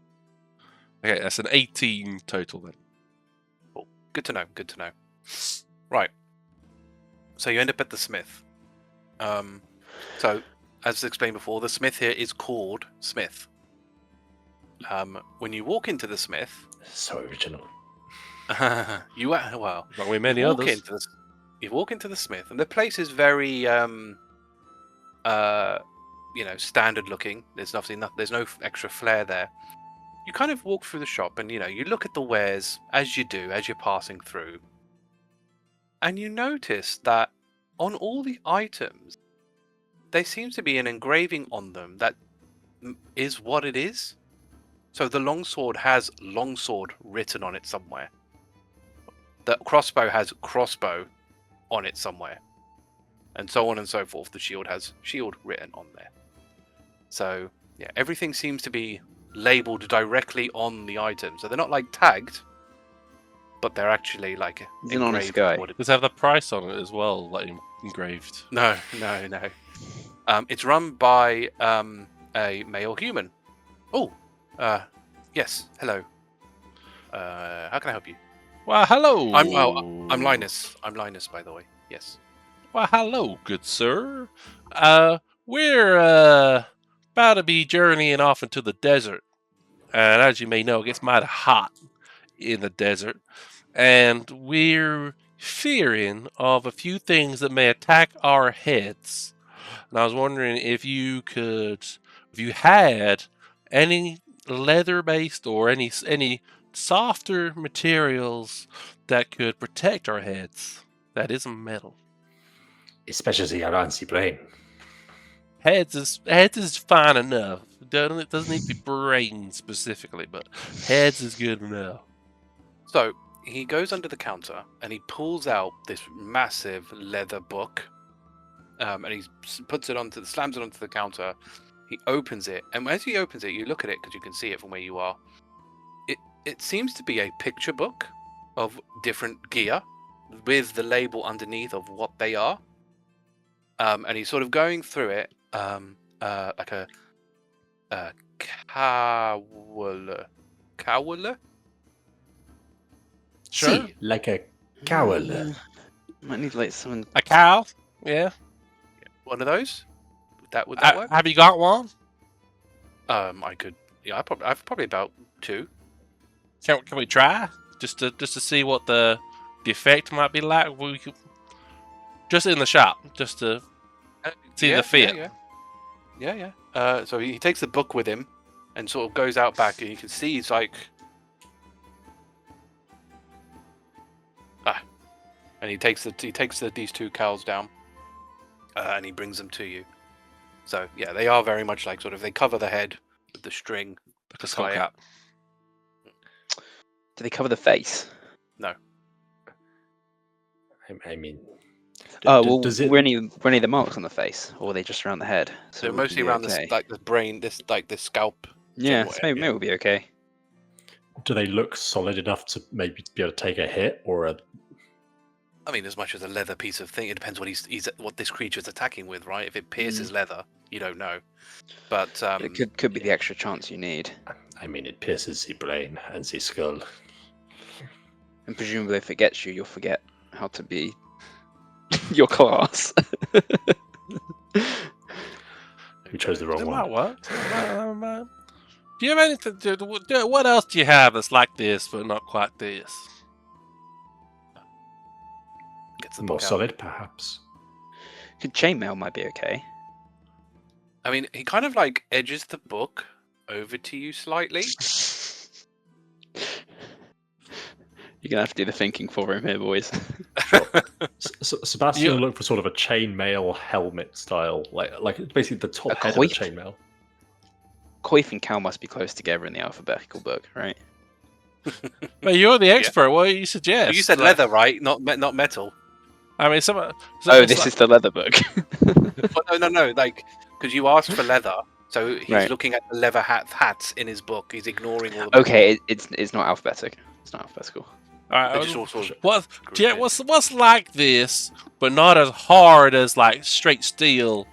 Okay, that's an 18 total then. Good to know. Right. So you end up at the smith. So as explained before, the smith here is called Smith. When you walk into the smith, So original. you Not with many you walk others. into the, you walk into the smith, and the place is very standard looking. There's nothing. There's no extra flair there. You kind of walk through the shop, and you look at the wares as you do as you're passing through, and you notice that on all the items, there seems to be an engraving on them that is what it is. So the longsword has longsword written on it somewhere. The crossbow has crossbow on it somewhere. And so on and so forth. The shield has shield written on there. So, yeah, everything seems to be labeled directly on the item. So they're not like tagged, but they're actually like He's an honest engraved guy. what it- Does it have the price on it as well, like engraved? No. It's run by a male human. Oh, yes. Hello. How can I help you? Well, hello. I'm Linus. I'm Linus, by the way. Yes. Well, hello, good sir. We're about to be journeying off into the desert, and as you may know, it gets mighty hot in the desert, and we're fearing of a few things that may attack our heads. And I was wondering if you had any leather-based or any softer materials that could protect our heads. That isn't metal. Especially our anti-brain. Heads is fine enough. It doesn't need to be brain specifically, but heads is good enough. So he goes under the counter and he pulls out this massive leather book, and he slams it onto the counter. He opens it, and as he opens it, you look at it because you can see it from where you are. It seems to be a picture book of different gear with the label underneath of what they are. And he's sort of going through it like a cowler. Sure. See, like a cowl. Might need like someone. A cow? Yeah. One of those? Would that work? Have you got one? I could. Yeah, I've probably about 2. Can we try just to see what the effect might be like? We could, just in the shop, just to see the fit. Yeah. So he takes the book with him and sort of goes out back, and you can see he's like, and he takes these two cows down, and he brings them to you. So yeah, they are very much like they cover the head with the string, Like a skull cap. Do they cover the face? No. I mean, Oh well, does it? were any of the marks on the face, or were they just around the head? So we mostly can be around okay. the brain, this scalp. Yeah, general so maybe we'll be okay. Do they look solid enough to maybe be able to take a hit, or I mean, as much as a leather piece of thing, it depends what this creature's attacking with, right? If it pierces leather, you don't know. But It could be the extra chance you need. I mean, it pierces the brain and the skull. And presumably, if it gets you, you'll forget how to be your class. We chose the wrong It one. might work. Do you have anything? What else do you have that's like this, but not quite this? gets the More book out. solid, perhaps. Chainmail might be okay. I mean, he kind of like edges the book over to you slightly. You're gonna have to do the thinking for him here, boys. Sebastian will look for sort of a chainmail helmet style, like basically the top head of a chainmail. Coif and Cal must be close together in the alphabetical book, right? But you're the expert. What do you suggest? You said leather, right? Not metal. I mean, This is the leather book. Well, no. Like, because you asked for leather, so he's looking at the leather hats in his book. He's ignoring all. Okay, it's not alphabetic. It's not alphabetical. All right. Just all sort of What's like this, but not as hard as like straight steel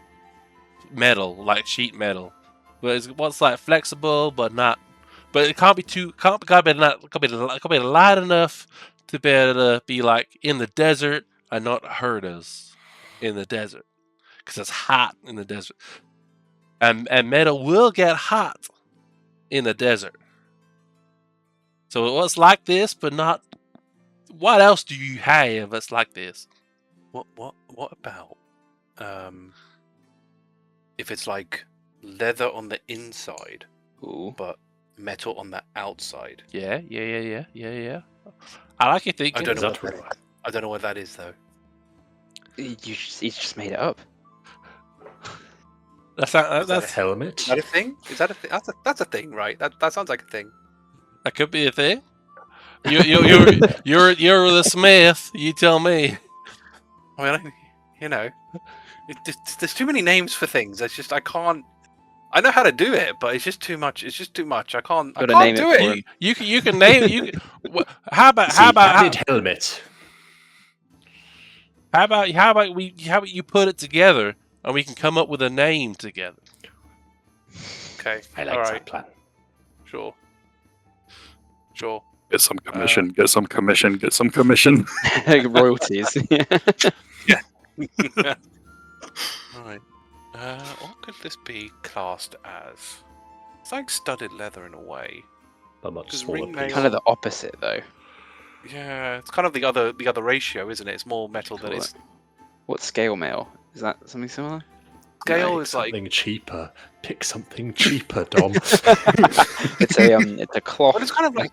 metal, like sheet metal. But what's like flexible, but not. But it can't be too. Can't be light enough to be able to be like in the desert and not hurt us in the desert, because it's hot in the desert, and metal will get hot in the desert. So what's like this, but not. What else do you have that's like this? What about if it's like leather on the inside, but metal on the outside? Yeah. I like your thinking. I don't know what that is though. He's just made it up. That's a helmet. Is that a thing? Is that a thing? That's a thing, right? That sounds like a thing. That could be a thing. You're the smith. You tell me. I mean, there's too many names for things. It's just I can't. I know how to do it, but it's just too much. It's just too much. I can't do it. You can name it. How about helmet? How about you put it together and we can come up with a name together? Okay. I like that plan. Sure. Get some commission. Get some commission. Royalties. Yeah. Right. What could this be classed as? It's like studded leather in a way. But much Does smaller. ringmail- Kind of the opposite, though. Yeah, it's kind of the other ratio, isn't it? It's more metal than it's. What's scale mail? Is that something similar? Scale No, is like. Something cheaper. Pick something cheaper, Dom. It's a cloth. Well, it's kind of like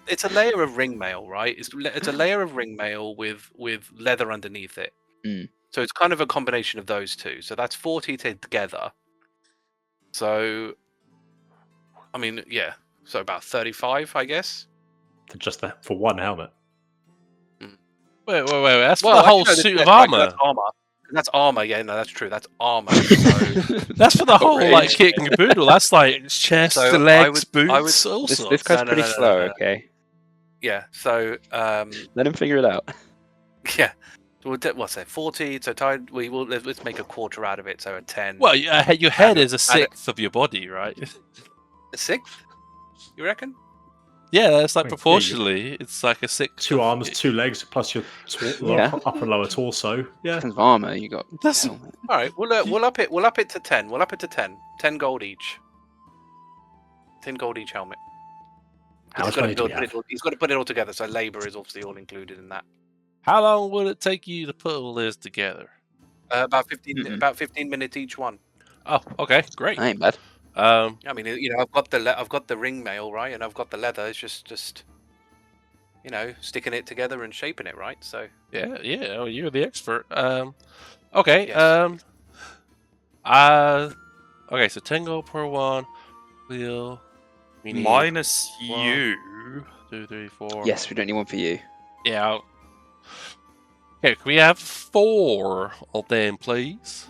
it's a layer of ringmail, right? It's a layer of ringmail with leather underneath it. Mm. So it's kind of a combination of those two. So that's 40 together. So, I mean, yeah. So about 35, I guess. Just that for one helmet. Wait. That's for the whole suit of armor. That's armor. That's armor. Yeah, no, that's true. That's armor. So... That's for the whole like kit and caboodle. That's like chest, legs, boots. Also, this guy's pretty slow. Okay. Yeah. So. Let him figure it out. Yeah. What's that? 40. So let's make a quarter out of it. So a 10. Well, your head is a sixth of your body, right? A sixth? You reckon? Yeah, that's like proportionally. It's like a sixth. 2 arms, 2 legs, plus your upper and lower torso. Yeah. Of armor, you got. All right. We'll up it. We'll up it to 10. We'll up it to 10. 10 gold each. 10 gold each helmet. How much money do we have? He's got to put it all together. So labor is obviously all included in that. How long will it take you to put all this together? About 15. About 15 minutes each one. Oh, okay, great. That ain't bad. I mean, I've got the ring mail, right, and I've got the leather. It's just sticking it together and shaping it, right? So Yeah. Oh, you're the expert. Okay. Yes. Okay. So 10 gold per one. We need Minus 1, you. 2, 3, 4. Yes, we don't need one for you. Yeah. Okay. Can we have 4 of them, please?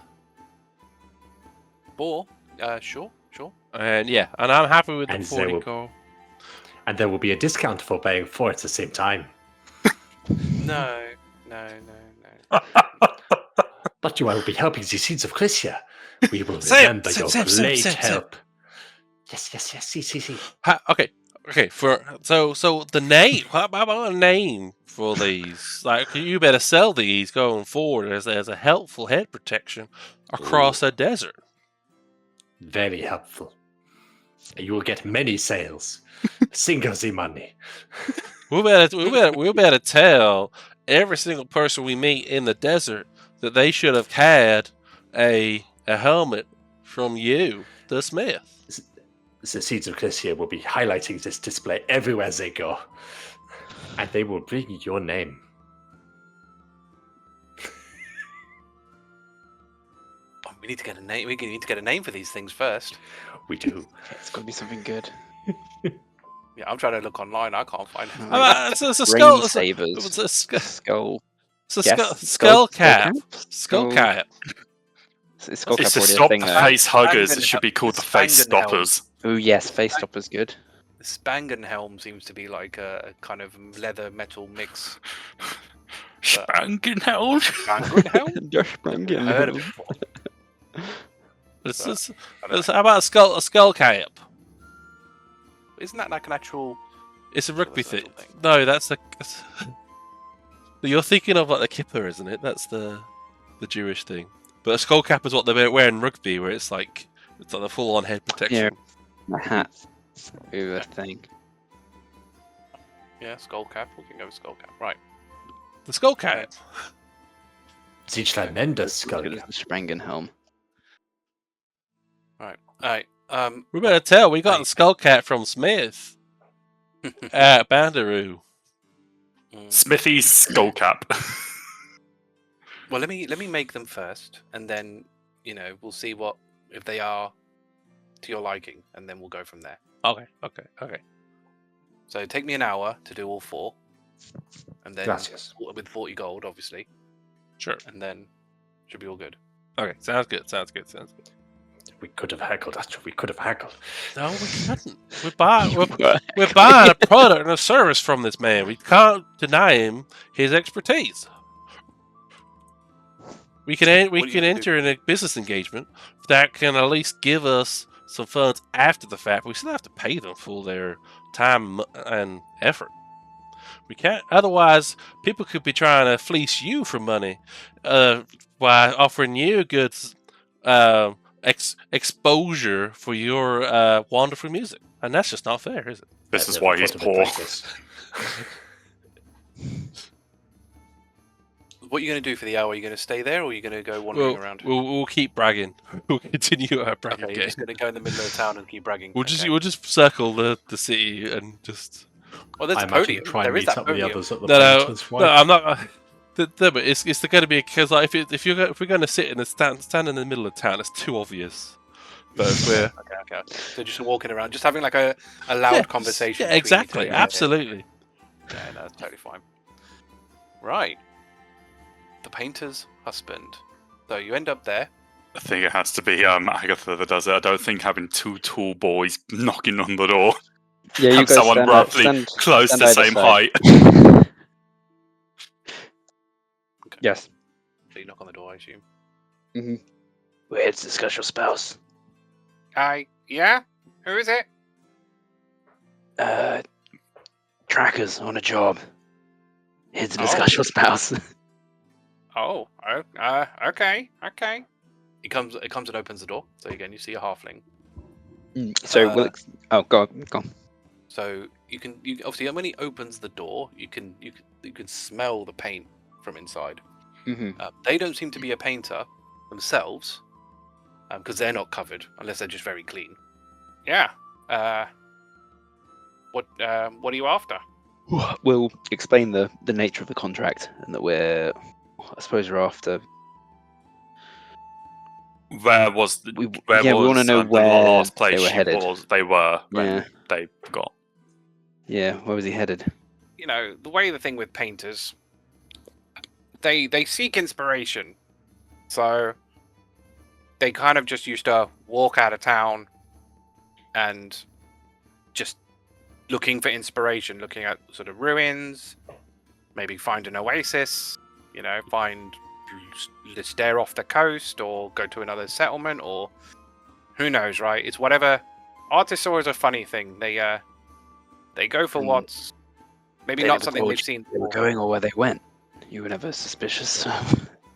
4. Sure. And yeah, and I'm happy with the And 40 they will- gold. And there will be a discount for paying 4 at the same time. No. But you will be helping the Seeds of Crisia. We will Sip, remember sip, your sip, sip, great sip, sip. help. Yes. See. Okay. So the name. How about a name for these? Like, you better sell these going forward as a helpful head protection across a desert. Very helpful. You will get many sales. Single the money. We better tell every single person we meet in the desert that they should have had a helmet from you, the smith. The Seeds of Crisia will be highlighting this display everywhere they go. And they will bring your name. Oh, we need to get a name. We need to get a name for these things first. We do. It's got to be something good. Yeah, I'm trying to look online. I can't find it. It's a Rain skull. Savers. It's a Skull. skull cap. cap? Skull cap. Is skull It's cap to already a stop thing the though? face huggers. Spangenhelm. It should be called the It's face Spangenhelm. stoppers. Oh yes, face stopper's good. The Spangenhelm seems to be like a kind of leather metal mix. Spangenhelm. Spangenhelm? I heard of it before. How about a skull cap? Isn't that like an actual? It's a rugby That's an thing. actual thing. No, that's you're thinking of like the kipper, isn't it? That's the Jewish thing. But a skull cap is what they wear in rugby, where it's like the full-on head protection. My hat. Ooh, a thing. Yeah, skull cap. We can go with skull cap. Right. The skull cap. The tremendous skull Good as cap. the Sprangenhelm. Alright. We better tell. We got Right. the skull cap from Smith at Bandaroo. Smithy's skull cap. Well, let me make them first, and then we'll see if they are to your liking, and then we'll go from there. Okay. So take me an hour to do all 4, and then Gracias. with 40 gold, obviously, Sure. and then should be all good. Okay. Sounds good. We could have haggled. Astra. We could have haggled. No, we couldn't. We're buying a product and a service from this man. We can't deny him his expertise. We can What do you enter in a business engagement that can at least give us some funds after the fact. But we still have to pay them for their time and effort. We can't. Otherwise, people could be trying to fleece you for money by offering you goods. Exposure for your wonderful music, and that's just not fair, is it? This I've is never why he's thought of it poor. like this. What are you going to do for the hour? Are you going to stay there, or are you going to go wandering around? We'll keep bragging. We'll continue our bragging Okay, game. you're just going to go in the middle of the town and keep bragging. We'll Okay. just circle the city and just. Well, there's I a imagine podium. try There and is meet that up with the podium. others at the No, Planter's no, Wife. I'm not. But it's going to be because like if we're going to sit in the stand in the middle of town, it's too obvious. But if we're Okay. So just walking around, just having like a loud conversation. Yeah, between you exactly, two. absolutely. Yeah, no, that's totally fine. Right. The painter's husband. So you end up there. I think it has to be Agatha that does it. I don't think having 2 tall boys knocking on the door Yeah, you and guys someone stand, roughly stand, close stand to the either same side. height. Yes. So you knock on the door, I assume. Mm-hmm. Where's the special spouse? Yeah? Who is it? Trackers on a job. Here's the Oh. special spouse. Oh, okay. It comes and opens the door. So again, you see a halfling. So, go on. So you obviously when he opens the door, you can smell the paint from inside. Mm-hmm. They don't seem to be a painter themselves, because they're not covered unless they're just very clean. Yeah. What are you after? We'll explain the nature of the contract and that I suppose we're after. Where was We where want to was know the where last place they were headed. they were when Yeah. they got? Yeah, where was he headed? You know, the way the thing with painters, they seek inspiration, so they kind of just used to walk out of town and just looking for inspiration, looking at sort of ruins, maybe find an oasis, you know, stare off the coast or go to another settlement, or who knows, right? It's whatever. Artists are always a funny thing. They go for what's maybe They not never something told they've you seen They were before. going or where they went. You were never suspicious.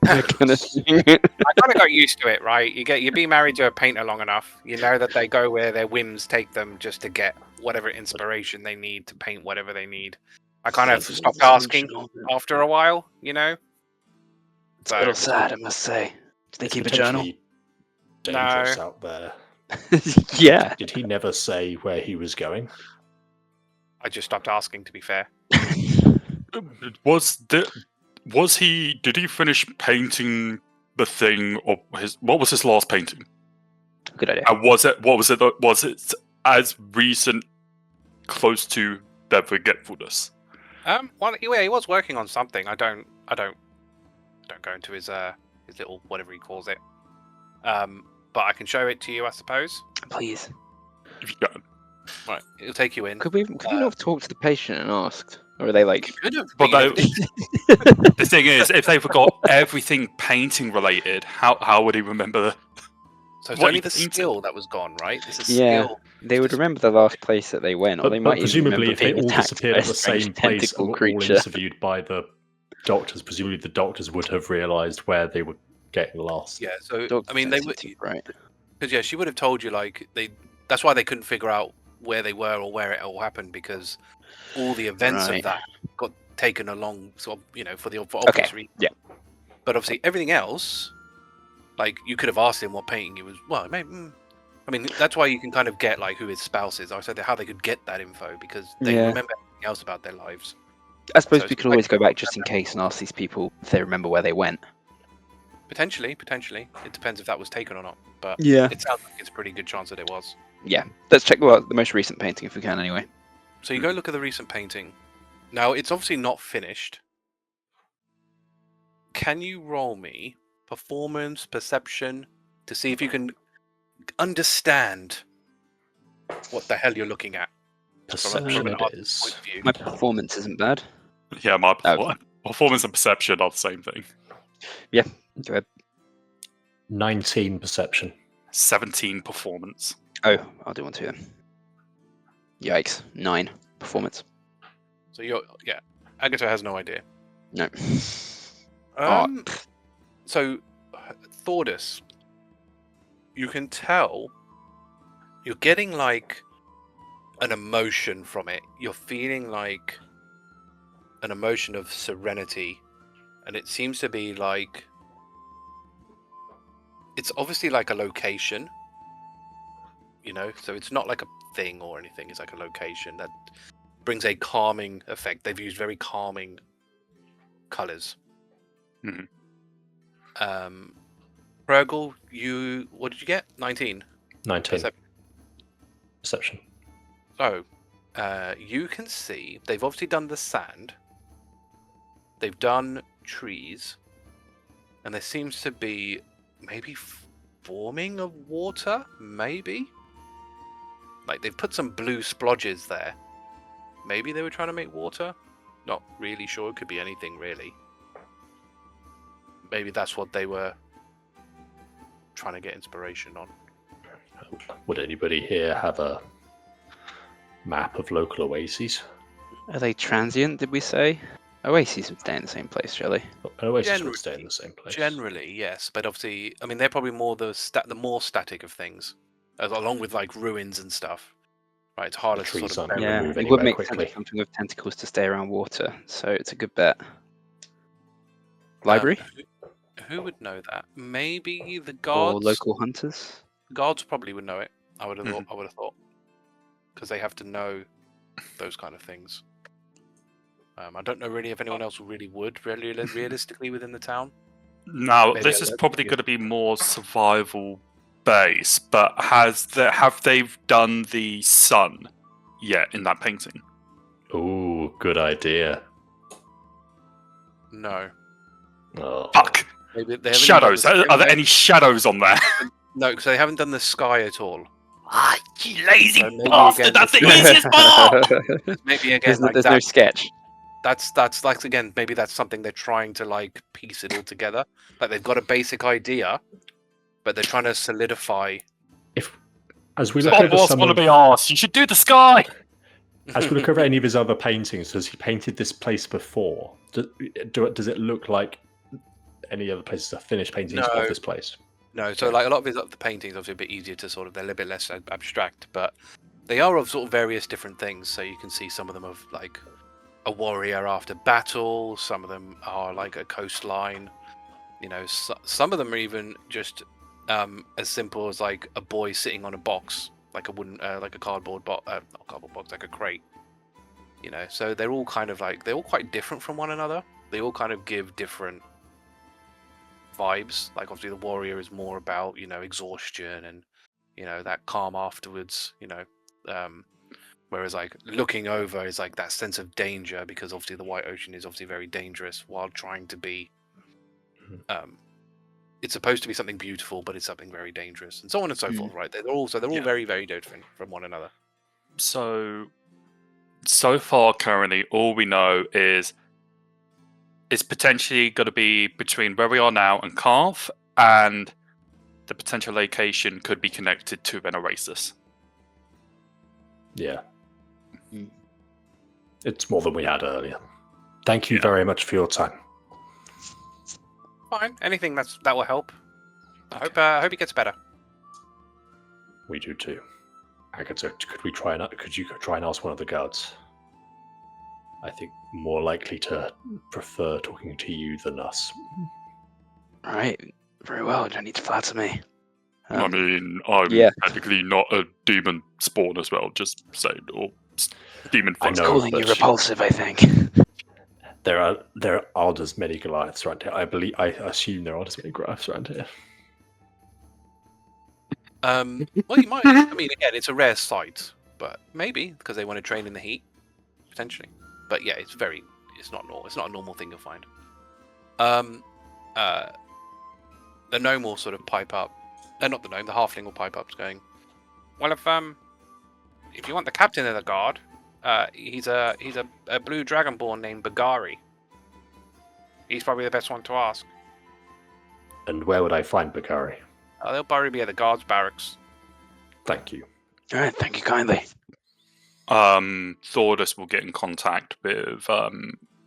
That kind of thing. I kind of got used to it, right? You be married to a painter long enough, you know that they go where their whims take them just to get whatever inspiration they need to paint whatever they need. I kind of stopped asking after a while, you know. It's a little sad, I must say. Do they It's keep a journal? potentially dangerous out there. Yeah. Did he never say where he was going? I just stopped asking, to be fair. Did he finish painting the thing, or what was his last painting? Good idea. And was it as recent, close to their forgetfulness? Well, yeah, he was working on something. I don't go into his little whatever he calls it. But I can show it to you, I suppose. Please. If you can. Right, it'll take you in. Could we not have talked to the patient and asked? Or are they like... Could have, But but you the thing is, if they forgot everything painting related, how would he remember? so it's what only he the painted? skill that was gone, right? This is Yeah. skill. They would remember the last place that they went, or they But might even presumably, remember if they being all attacked disappeared by at a the strange same place and tentacle were all creature. interviewed by the doctors, presumably the doctors would have realised where they were getting lost. Yeah, so Dogs I mean, don't they would, seem right. because yeah, she would have told you like that's why they couldn't figure out where they were or where it all happened, because all the events Right. of that got taken along, sort of, you know, for obvious reasons. yeah. But obviously, everything else, like you could have asked him what painting he was. Well, maybe, I mean, that's why you can kind of get like who his spouse is. I said how they could get that info because they Yeah. remember everything else about their lives. I suppose So we it's could always quite- go back just in case and ask these people if they remember where they went. Potentially. It depends if that was taken or not. But Yeah. it sounds like it's a pretty good chance that it was. Yeah. Let's check the most recent painting if we can anyway. So you go look at the recent painting. Now, it's obviously not finished. Can you roll me performance, perception, to see if you can understand what the hell you're looking at? Perception an it art is. point of view. My performance isn't bad. Yeah, my Oh. performance and perception are the same thing. Go ahead. 19 perception. 17 performance. Oh, I'll do one too then. Yikes. 9 performance. So Agata has no idea. No. So Thordas, you can tell you're getting like an emotion from it. You're feeling like an emotion of serenity, and it seems to be like it's obviously like a location, you know, so it's not like a thing or anything. It's like a location that brings a calming effect. They've used very calming colors. Mhm. Hrugguhl, what did you get? 19. 19 Percep- perception. So, you can see they've obviously done the sand. They've done trees, and there seems to be maybe forming of water. Maybe, like they've put some blue splodges there. Maybe they were trying to make water. Not really sure. It could be anything really. Maybe that's what they were trying to get inspiration on. Would anybody here have a map of local oases? Are they transient, did we say? Oases would stay in the same place, surely. An oasis Generally- would stay in the same place. Generally, yes, but obviously, I mean, they're probably more the more static of things, along with like ruins and stuff. Right, it's harder The to trees sort of. aren't Yeah, move it would anywhere make quickly. sense for something with tentacles to stay around water, so it's a good bet. Library? Who would know that? Maybe the Or guards. local hunters? Guards probably would know it. I would have Mhm. thought. I would have thought, because they have to know those kind of things. I don't know really if anyone else really would realistically within the town. Now, Maybe this a is little probably bit. going to be more survival base, but have they done the sun yet in that painting? Ooh, good idea. No. Oh. Fuck! Maybe they haven't Shadows. done the Are there sky. any shadows on there? No, because they haven't done the sky at all. Ah, you lazy So maybe bastard! again, That's the this- easiest part! Maybe again, There's, like there's that. no sketch. That's like again, maybe that's something they're trying to like piece it all together. Like they've got a basic idea, but they're trying to solidify. As we So- look Bob over Ross some want to of, be arsed. You should do the sky! as we look over any of his other paintings, has he painted this place before? Does it look like any other places are finished paintings No. of this place? No, so like a lot of the paintings obviously a bit easier to sort of, they're a little bit less abstract, but they are of sort of various different things. So you can see some of them of like a warrior after battle, some of them are like a coastline. You know, some of them are even just as simple as like a boy sitting on a box, like a wooden, like a cardboard box, not cardboard box, like a crate. You know, so they're all kind of like, they're all quite different from one another. They all kind of give different vibes. Like obviously the warrior is more about, you know, exhaustion and, you know, that calm afterwards, you know, whereas like looking over is like that sense of danger, because obviously the White Ocean is obviously very dangerous while trying to be it's supposed to be something beautiful, but it's something very dangerous, and so on and so forth, right? They're all very, very different from one another. So far, currently, all we know is it's potentially going to be between where we are now and Carve, and the potential location could be connected to an Oasis. Yeah. It's more than we had earlier. Thank you very much for your time. Fine, anything that will help. I hope he gets better. We do too. Agata, could you try and ask one of the guards? I think more likely to prefer talking to you than us. Right. Very well. Don't need to flatter me. I mean, I'm technically not a demon spawn as well, just saying, or demon I thing. know, Calling you but- repulsive, I think. There aren't as many Goliaths around here. I assume there aren't as many Goliaths around here. Well, you might. I mean, again, it's a rare sight, but maybe because they want to train in the heat, potentially. But yeah, it's not normal. It's not a normal thing you'll find. The gnome will sort of pipe up. Not the gnome. The halfling will pipe up, going, "Well, if you want the captain of the guard, he's a blue dragonborn named Bagari. He's probably the best one to ask. And where would I find Bakari? They'll probably be at the guards' barracks." Thank you. All right. Thank you kindly. Thordas will get in contact with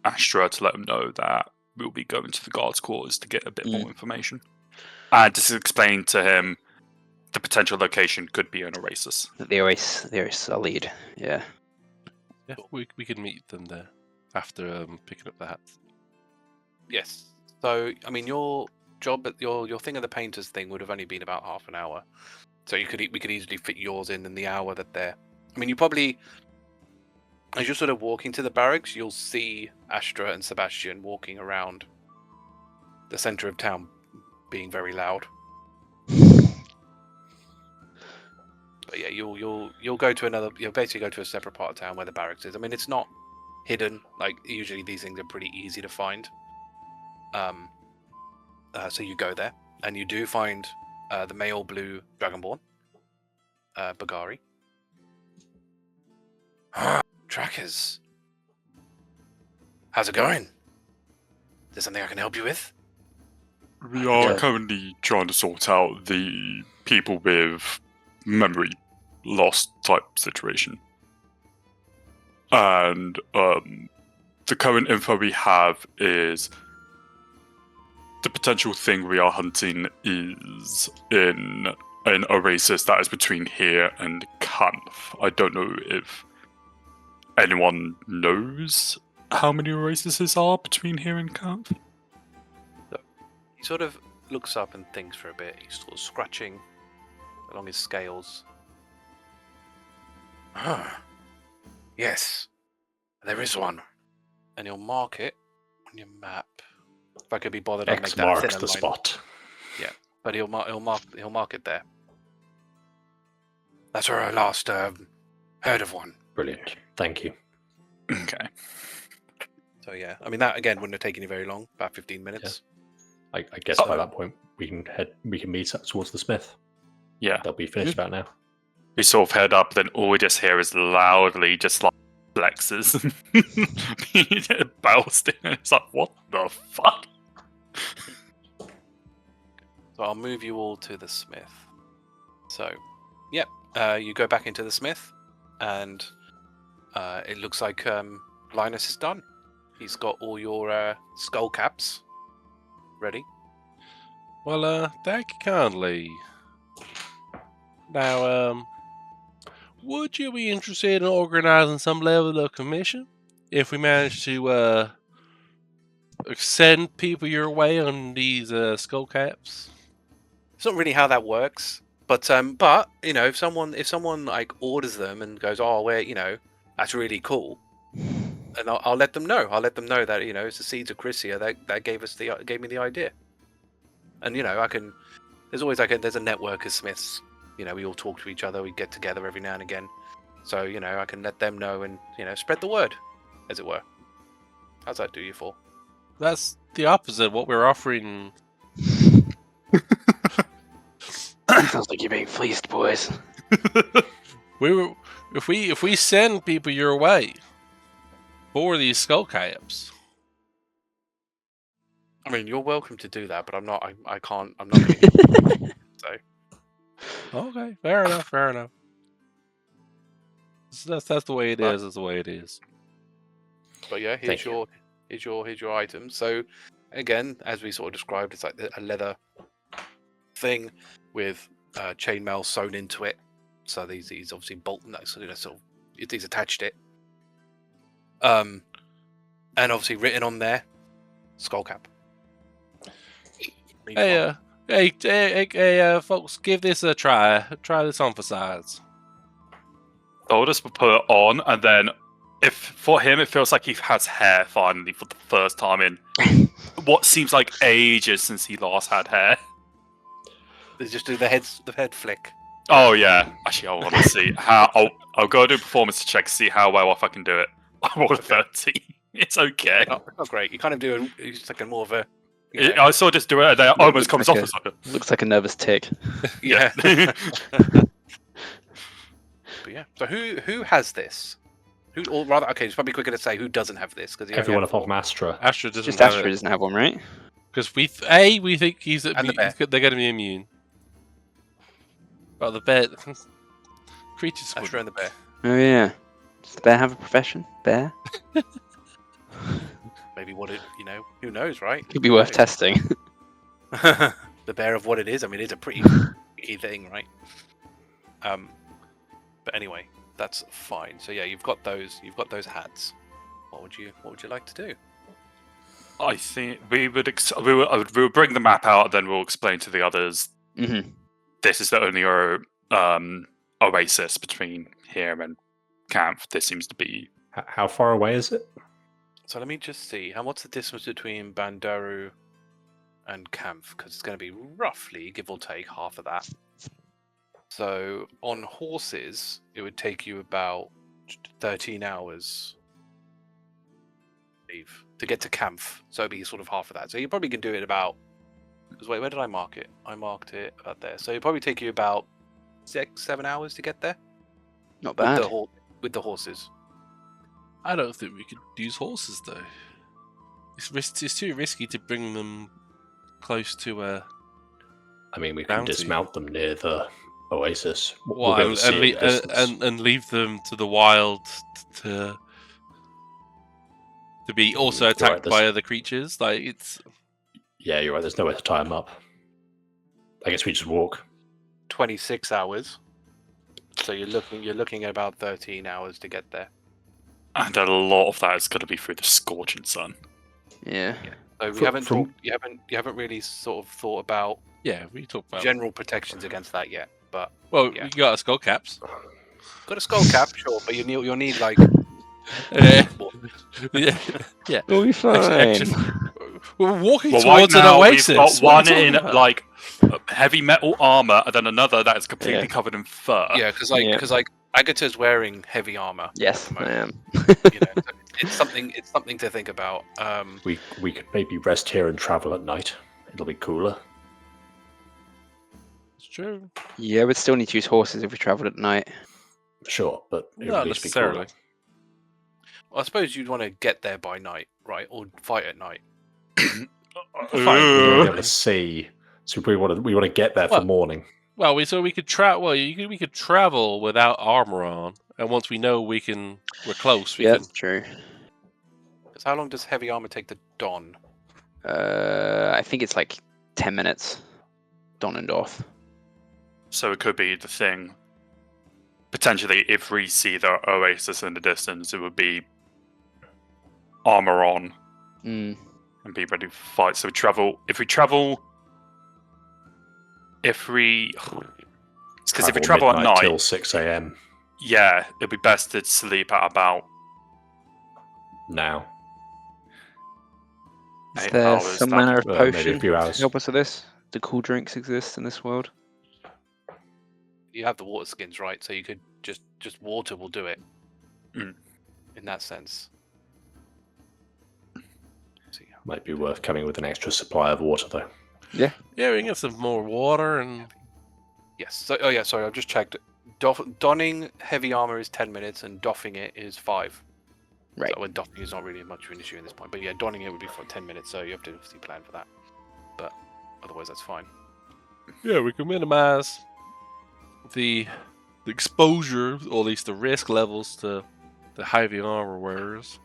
Astra to let them know that we'll be going to the guards' quarters to get a bit more information. And just explain to him the potential location could be an Oasis. The Oasis are lead. Yeah. Yeah, we can meet them there after picking up the hats. Yes. So, I mean, your job at your thing of the painters thing would have only been about half an hour. So we could easily fit yours in the hour that they're. I mean, you probably, as you're sort of walking to the barracks, you'll see Astra and Sebastian walking around the center of town, being very loud. But yeah, you'll go to you'll basically go to a separate part of town where the barracks is. I mean, it's not hidden. Like usually these things are pretty easy to find. So you go there, and you do find the male blue dragonborn, Bagari. Trackers. How's it going? Is there something I can help you with? We are Yeah. currently trying to sort out the people with memory loss type situation. And the current info we have is the potential thing we are hunting is in an oasis that is between here and Canf. I don't know if anyone knows how many oases are between here and Canf. He sort of looks up and thinks for a bit. He's sort of scratching along his scales. Yes, there is one. and he'll mark it on your map. If I could be bothered, I'd make X that marks thinner the line. spot. But he'll mark it there. That's where I last heard of one. Brilliant. Thank you. Okay. So yeah, I mean that again wouldn't have taken you very long, about 15 minutes. I guess by that point we can meet up towards the smith. Yeah. They'll be finished about now. We sort of head up, then all we just hear is loudly just like flexes. Bousting. It's like, what the fuck? So I'll move you all to the smith. So, yep, you go back into the smith, and it looks like Linus is done. He's got all your skull caps ready. Well, thank you kindly. Now, would you be interested in organizing some level of commission if we manage to send people your way on these skull caps? It's not really how that works, but you know, if someone like orders them and goes, oh, that's really cool, and I'll let them know. I'll let them know that it's the seeds of Crisia that gave me the idea, and there's a network of smiths. We all talk to each other. We get together every now and again, so I can let them know and spread the word, as it were. How's that do you for? That's the opposite of what we're offering. Sounds like you're being fleeced, boys. If we send people your way for these skull caps. I mean, you're welcome to do that, but I'm not. I can't. I'm not. Gonna so. Okay, fair enough. Fair enough. That's the way it is. That's the way it is. But yeah, here's your item. So again, as we sort of described, it's like a leather thing with chainmail sewn into it. So these obviously he's attached it. And obviously written on there, skull cap. Hey, folks, give this a try. Try this on for size. Thordas will put it on, and then if for him it feels like he has hair finally for the first time in what seems like ages since he last had hair. They just do the head flick. Oh yeah, actually I want to see how. I'll go do a performance check, see how well I can do it. I rolled a 13. It's okay. Not great. You kind of do it's like a more of a. I saw just do it, and then it almost comes off as like a... Looks like a nervous tick. Yeah. But yeah. So who has this? Or rather, okay, it's probably quicker to say who doesn't have this because Everyone apart from Astra. Astra doesn't Just have Astra it. doesn't have one, right? Because we think And the bear. they're going to be immune. But the bear, creatures. Astra and the bear. Oh yeah. Does the bear have a profession? Bear? Maybe who knows, right? Could be worth testing. The bear of what it is. I mean, it's a pretty key thing, right? But anyway, that's fine. So yeah, you've got those hats. What would you like to do? I think we would bring the map out, and then we'll explain to the others. Mm-hmm. This is the only oasis between here and camp. This seems to be. How far away is it? So let me just see. What's the distance between Bandaru and Kampf? Because it's going to be roughly, give or take, half of that. So on horses, it would take you about 13 hours to get to Kampf. So it'd be sort of half of that. So you probably can do it about. Because wait, where did I mark it? I marked it about there. So it'd probably take you about 6-7 hours to get there. Not bad. With the horses. I don't think we could use horses though. It's too risky to bring them close to a. I mean, we can Bounty. dismount them near the oasis. Well, We'll be able to see it at a distance. and leave them to the wild to be also attacked by other creatures. Like it's. Yeah, you're right. There's nowhere to tie them up. I guess we just walk. 26 hours. So you're looking at about 13 hours to get there. And a lot of that is going to be through the scorching sun. Yeah. So we haven't you haven't really sort of thought about We talked about general protections against that yet. But Well, yeah. you got skull caps. got a skull cap, sure, but you'll need like Yeah. Yeah, yeah. We'll be fine. We're walking Well, right towards an now oasis. we've got What are one you talking in about? like heavy metal armor, and then another that is completely Yeah. covered in fur. Yeah, because Yeah. Agata's wearing heavy armor. Yes, at the I moment. am. You know, so it's something to think about. We could maybe rest here and travel at night. It'll be cooler. It's true. Yeah, we'd still need to use horses if we travelled at night. Sure, but it would Not at least be cooler. necessarily. I suppose you'd want to get there by night, right, or fight at night. We won't be able to see, so we want to get there for Well, morning. Well, we could travel. Well, we could travel without armor on, and once we know we're close, we Yeah, can. that's true. Because how long does heavy armor take to don? I think it's like 10 minutes. Don and off. So it could be the thing. Potentially, if we see the oasis in the distance, it would be armor on Mm. and be ready to fight. So because if we travel at midnight night, till 6 a.m. yeah, it'd be best to sleep at about now. Is 8 there hours. some That'd manner of maybe a potion few to hours. help us with this? Do cool drinks exist in this world? You have the water skins, right? So you could just water will do it. Mm. In that sense. See, Might be worth coming with an extra supply of water, though. Yeah, we can get some more water and. yes. So, sorry, I've just checked. Donning heavy armor is 10 minutes, and doffing it is 5. Right. So when doffing is not really much of an issue at this point, but yeah, donning it would be for 10 minutes, so you have to obviously plan for that. But otherwise, that's fine. Yeah, we can minimize the exposure, or at least the risk levels to the heavy armor wearers.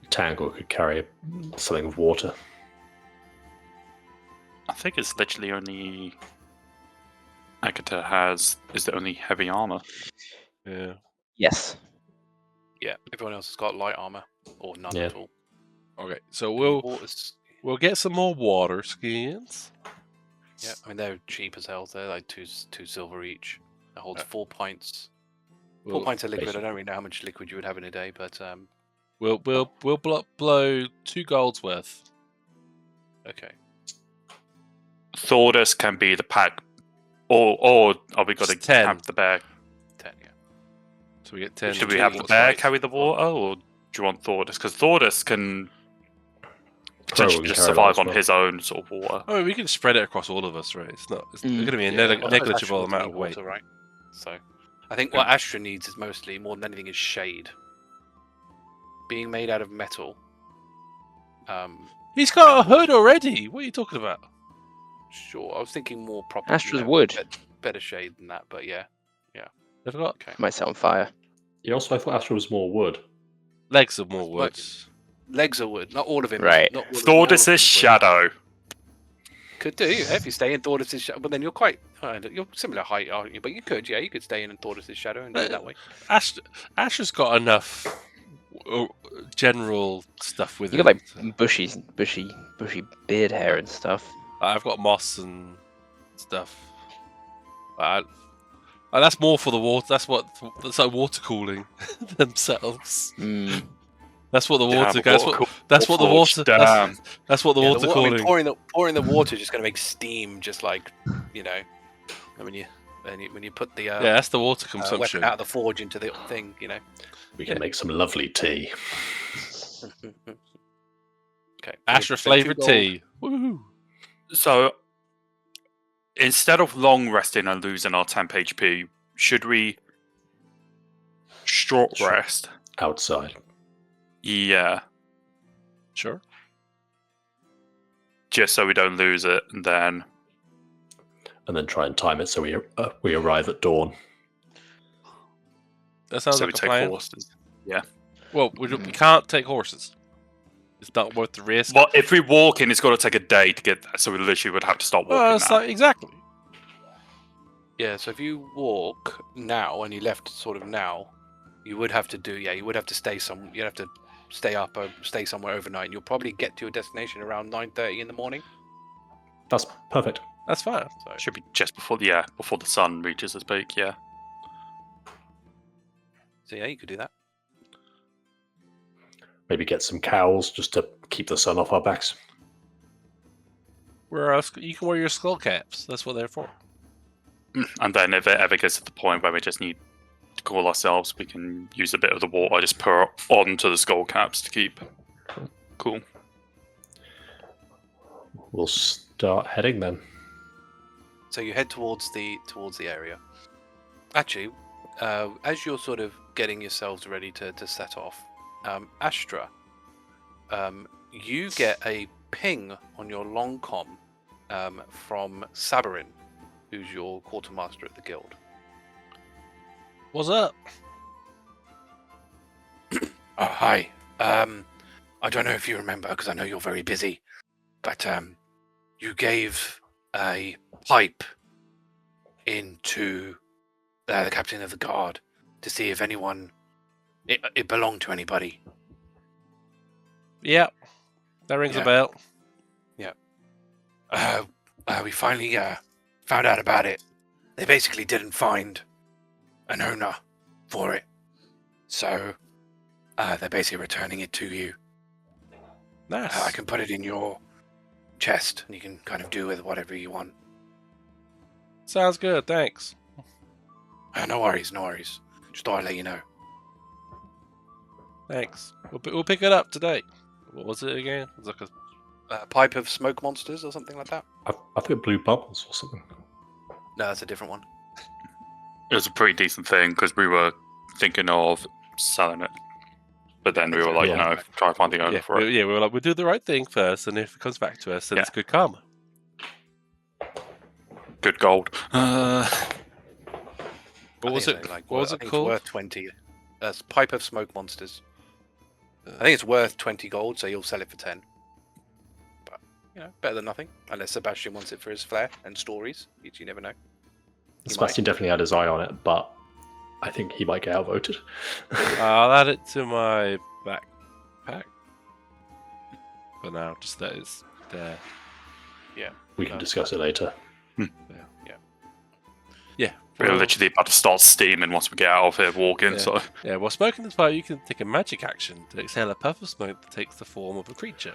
Tangle could carry something of water. I think it's literally only Agata is the only heavy armor. Yeah. Yes. Yeah, everyone else has got light armor or none Yeah. at all. Okay, so Water's- we'll get some more water skins. yeah, I mean they're cheap as hell. They're like two silver each. It holds 4 pints. 4 We'll, pints of liquid. I basically- don't really know how much liquid you would have in a day, but we'll blow 2 golds worth. okay. Thordas can be the pack, or are we got to It's 10. have the bear? 10, yeah. So we get 10. Should we have the bear right. carry the water, or do you want Thordas? Because Thordas can potentially Probably just carry that survive as on well. his own sort of water. I mean, we can spread it across all of us, right? It's going to be a Yeah, I suppose negligible Astra will amount need of weight. water, right? So, I think what Astra needs is mostly, more than anything, is shade. Being made out of metal. He's got a hood already. What are you talking about? Sure. I was thinking more proper. Astra's wood. Better shade than that, but yeah. They've got Okay. Might set on fire. Yeah, also, I thought Astra was more wood. legs of more Like- woods. Legs are wood. Not all of him. Right. Not all of him Thordas is wood. shadow. Could do if you stay in Thordas' shadow, but then you're quite you're similar height, aren't you? But you could stay in Thordas' shadow and do it that way. Astra's got enough general stuff with You it. got like bushy beard hair and stuff. I've got moss and stuff. That's more for the water. That's like water cooling themselves. Mm. That's what the water. Damn, That's what the water. Damn. That's what the Yeah, water I cooling. mean, pouring the water is just going to make steam, just like and when you put the Yeah, that's the water weapon consumption. out of the forge into the thing, We can make some lovely tea. Okay. Astra flavored tea. Woohoo! So instead of long resting and losing our temp HP, should we short Sure. rest? Outside. Yeah, Sure. just so we don't lose it, and then And then try and time it so we arrive at dawn. That sounds so like we a take plan. horses. Well, we can't take horses. It's not worth the risk. Well, if we walk in, it's got to take a day to get there, so we literally would have to start walking Well, it's now. like, exactly. Yeah, so if you walk now and you left sort of now, you would have to stay you'd have to stay up or stay somewhere overnight, and you'll probably get to your destination around 9:30 in the morning. That's perfect. That's fine. So Should be just before the sun reaches its peak. Yeah. yeah, you could do that. Maybe get some cows just to keep the sun off our backs. You can wear your skull caps. That's what they're for. And then if it ever gets to the point where we just need to cool ourselves, we can use a bit of the water, just pour onto the skull caps to keep cool. We'll start heading then. So you head towards the area. Actually, as you're sort of getting yourselves ready to set off, Astra, you get a ping on your long comm from Sabarin, who's your quartermaster at the guild. What's up? Hi. I don't know if you remember, because I know you're very busy, but you gave a pipe into the captain of the guard to see if it belonged to anybody. Yeah, that rings a bell. We finally found out about it. They basically didn't find an owner for it, so they're basically returning it to you. Nice. I can put it in your chest, and you can kind of do with whatever you want. Sounds good. Thanks. No worries. Just thought I'd let you know. Thanks. We'll pick it up today. What was it again? It was like A pipe of smoke monsters or something like that? I think it blew bubbles or something. No, that's a different one. It was a pretty decent thing because we were thinking of selling it, but then we were like, Yeah. no, try and find the owner for it. we were like, we'll do the right thing first, and if it comes back to us, then it's good karma. Good gold. What was it? What was it I think called? It's worth 20. That's pipe of smoke monsters. I think it's worth 20 gold, so you'll sell it for 10. But better than nothing. Unless Sebastian wants it for his flair and stories, which you never know. Sebastian definitely had his eye on it, but I think he might get outvoted. I'll add it to my backpack. For now, just that it's there. We can discuss it later. We're literally about to start steaming once we get out of here walking, so... Yeah, well, smoking this fire, you can take a magic action to exhale a puff of smoke that takes the form of a creature.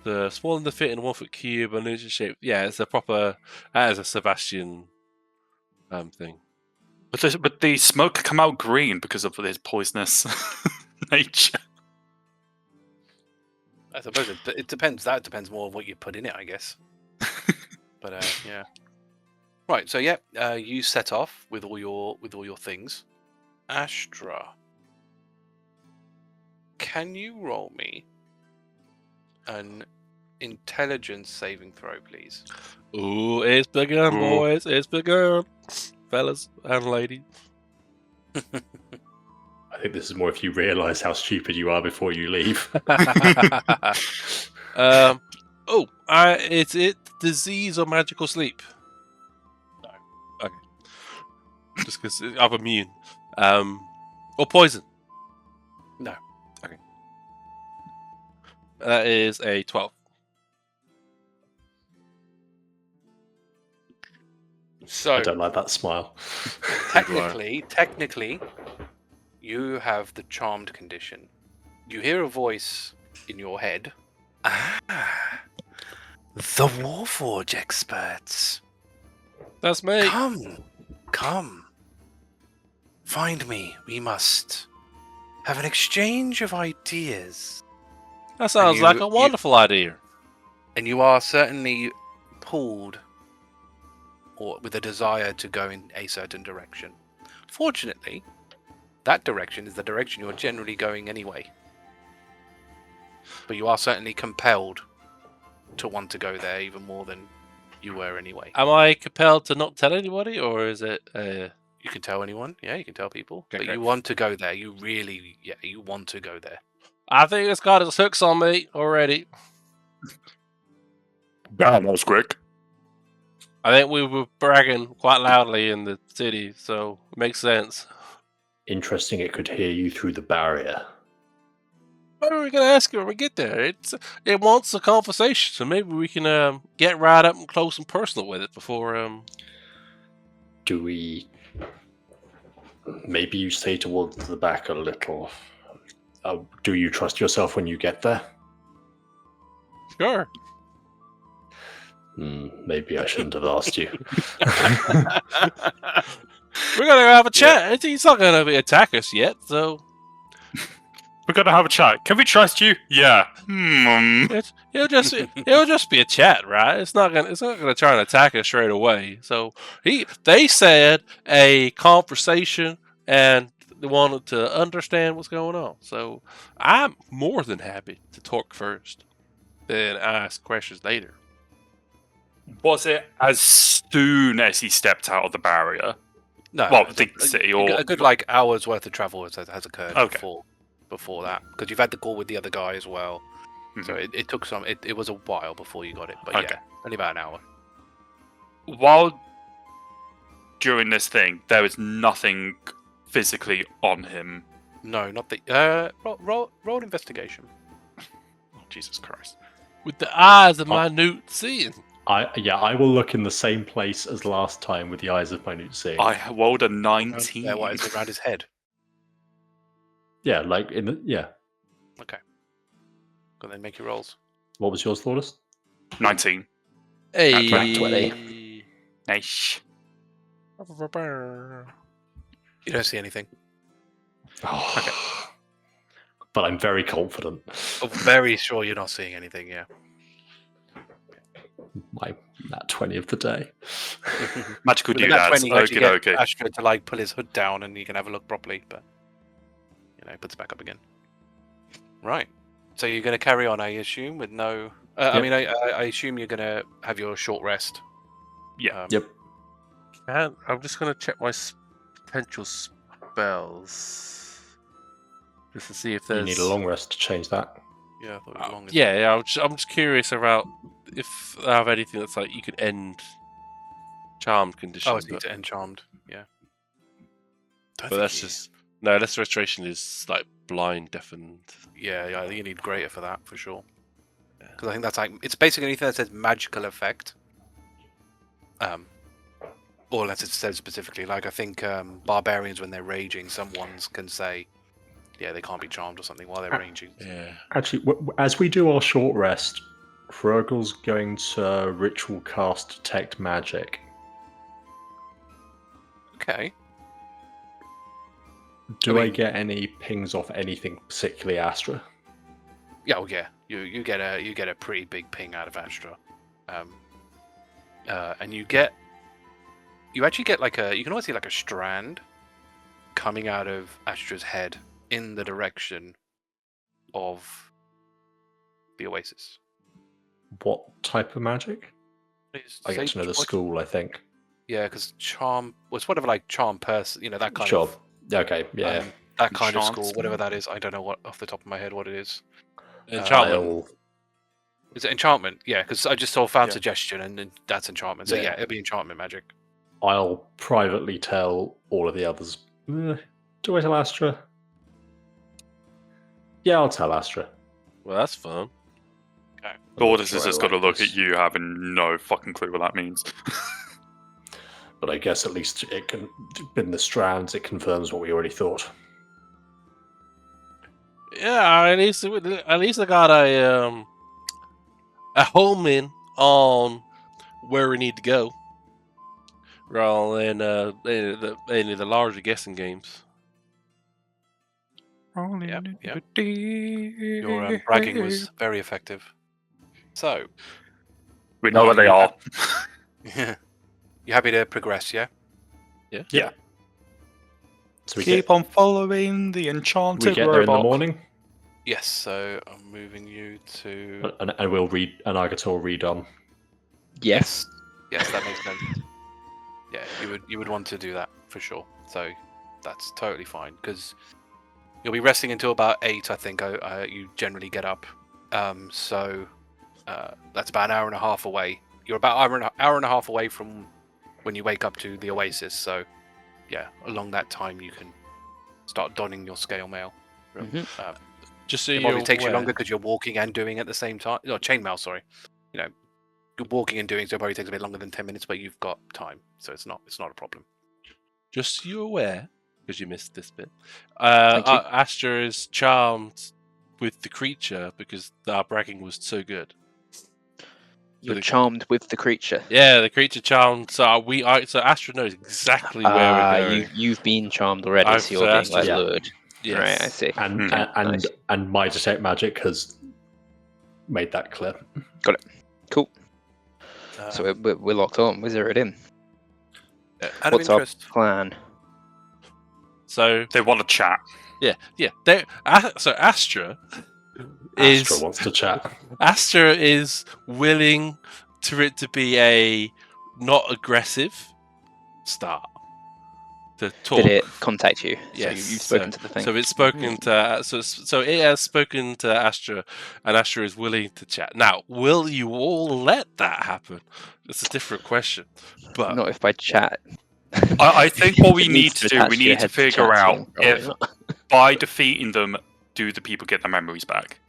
The smaller than the fit in a 1 foot cube, unusual shape. Yeah, it's a proper... That is a Sebastian thing. But the smoke come out green because of his poisonous nature. I suppose it depends. That depends more on what you put in it, I guess. But yeah. Right. So you set off with all your things. Astra, can you roll me an intelligence saving throw, please? Ooh, it's begun, boys. It's begun. Fellas and ladies. I think this is more if you realise how stupid you are before you leave. It's disease or magical sleep? No. Okay. Just because I'm immune. Or poison? No. Okay. That is a 12. So I don't like that smile. technically, you have the charmed condition. You hear a voice in your head. The Warforged experts. That's me. Come. Find me. We must have an exchange of ideas. That sounds like a wonderful idea. And you are certainly pulled or with a desire to go in a certain direction. Fortunately, that direction is the direction you're generally going anyway. But you are certainly compelled to want to go there even more than you were anyway. Am I compelled to not tell anybody, or is it... You can tell anyone. Yeah, you can tell people. Okay, but great. you want to go there. You really, you want to go there. I think it's got its hooks on me already. Damn, that was quick. I think we were bragging quite loudly in the city, so it makes sense. Interesting, it could hear you through the barrier. What are we going to ask her when we get there? It wants a conversation, so maybe we can get right up and close and personal with it before... Do we... Maybe you stay towards the back a little. Do you trust yourself when you get there? Sure. Maybe I shouldn't have asked you. We're gonna have a chat. He's not gonna attack us yet, so We're gonna have a chat. Can we trust you? Yeah. it'll just be a chat, right? It's not gonna try and attack us straight away. So they said a conversation and they wanted to understand what's going on. So I'm more than happy to talk first, then ask questions later. Was it as soon as he stepped out of the barrier? No, Well, the city, or a good like hour's worth of travel has occurred Okay. before that, because you've had the call with the other guy as well. So Mhm. it took some. It was a while before you got it, but Okay. yeah, only about an hour. While during this thing, there was nothing physically on him. No, not the. Roll investigation. Oh, Jesus Christ. With the eyes of minute seeing. I will look in the same place as last time with the eyes of minute seeing. I rolled a 19. Yeah, what is it around his head? Yeah, like in the Okay. Go then, make your rolls. What was yours, Thordas? 19. Hey. Nat 20. Nice. You don't see anything. Oh, but I'm very confident. I'm very sure you're not seeing anything. Yeah. My nat 20 of the day. Magical With the do nat that. 20, you actually Okay, get okay. Astra to like pull his hood down, and you can have a look properly. But he puts it back up again. Right. So you're going to carry on, I assume, with no. I Yep. mean, I assume you're going to have your short rest. Yeah. Yep. And I'm just gonna check my potential spells just to see if there's. You need a long rest to change that. Yeah, I thought it was long. Yeah. I'm just curious about if I have anything that's like you could end charmed condition. Oh, it's need to end charmed. Yeah. but that's just no. This restoration is like blind, deafened. Yeah, I think you need greater for that for sure. Because I think that's like it's basically anything that says magical effect. Or unless it says specifically, like I think barbarians when they're raging, some ones can say, yeah, they can't be charmed or something while they're raging. Yeah. Actually, as we do our short rest, Hrugguhl's going to ritual cast detect magic. Okay. Do I mean- get any pings off anything, particularly Astra? Yeah, oh yeah. You get a pretty big ping out of Astra, and you actually get like you can always see like a strand coming out of Astra's head in the direction of the Oasis. What type of magic? It's I get to know the school, I think. Yeah, because charm was whatever like charm person, that kind Sure. of Okay, yeah. that kind of Enchant school, whatever school? that is. I don't know what off the top of my head what it is. Enchantment. I'll- Is it enchantment? Yeah, because I just found Yeah. suggestion, and then that's enchantment. So Yeah. yeah, it'll be enchantment magic. I'll privately tell all of the others. Do I tell Astra? Yeah, I'll tell Astra. Well, that's fun. Thordas Sure is I just like got to look this. at you having no fucking clue what that means. But I guess at least it can, in the strands, it confirms what we already thought. Yeah, at least I got a home in on where we need to go, rather than any of the larger guessing games. Yeah. Your bragging was very effective. So, We know where they are. you happy to progress? Yeah. Yeah. So we Keep on following the enchanted we get there in the robot. morning, Yes. So I'm moving you to. and we'll read, and Agata will read on. Yes. Yes, that makes sense. Yeah, you would want to do that for sure. So that's totally fine because you'll be resting until about 8. I think you generally get up. So that's about an hour and a half away. You're about hour and a half away from when you wake up to the Oasis. So yeah, along that time you can start donning your scale mail. Mhm. Just so It you're probably takes you aware. longer because you're walking and doing at the same time. No, chainmail, sorry. You're walking and doing, so it probably takes a bit longer than 10 minutes, but you've got time, so it's not a problem. Just so you're aware, because you missed this bit. Thank you. Astra is charmed with the creature because our bragging was so good. You're the- charmed with the creature. Yeah, the creature charmed. So so Astra knows exactly where we're going. You've been charmed already, I've- so you're so being Astra's- like Yeah. lured. Yes. Right, I see. And Okay, nice. and my detect magic has made that clear. Cool. Um, So we're locked on. We're zeroed in. out of What's our interest, plan? So They want to chat. yeah. So Astra Astra is wants to chat. Astra is willing to it to be a not aggressive start to talk. Did it contact you? Yes, So you've spoken to the thing. So it's spoken to so it has spoken to Astra, and Astra is willing to chat. Now, will you all let that happen? It's a different question, but Not if by chat. I think what we It need needs to to do, attach we to your need to head to figure chat, so out probably if not. by defeating them, do the people get their memories back?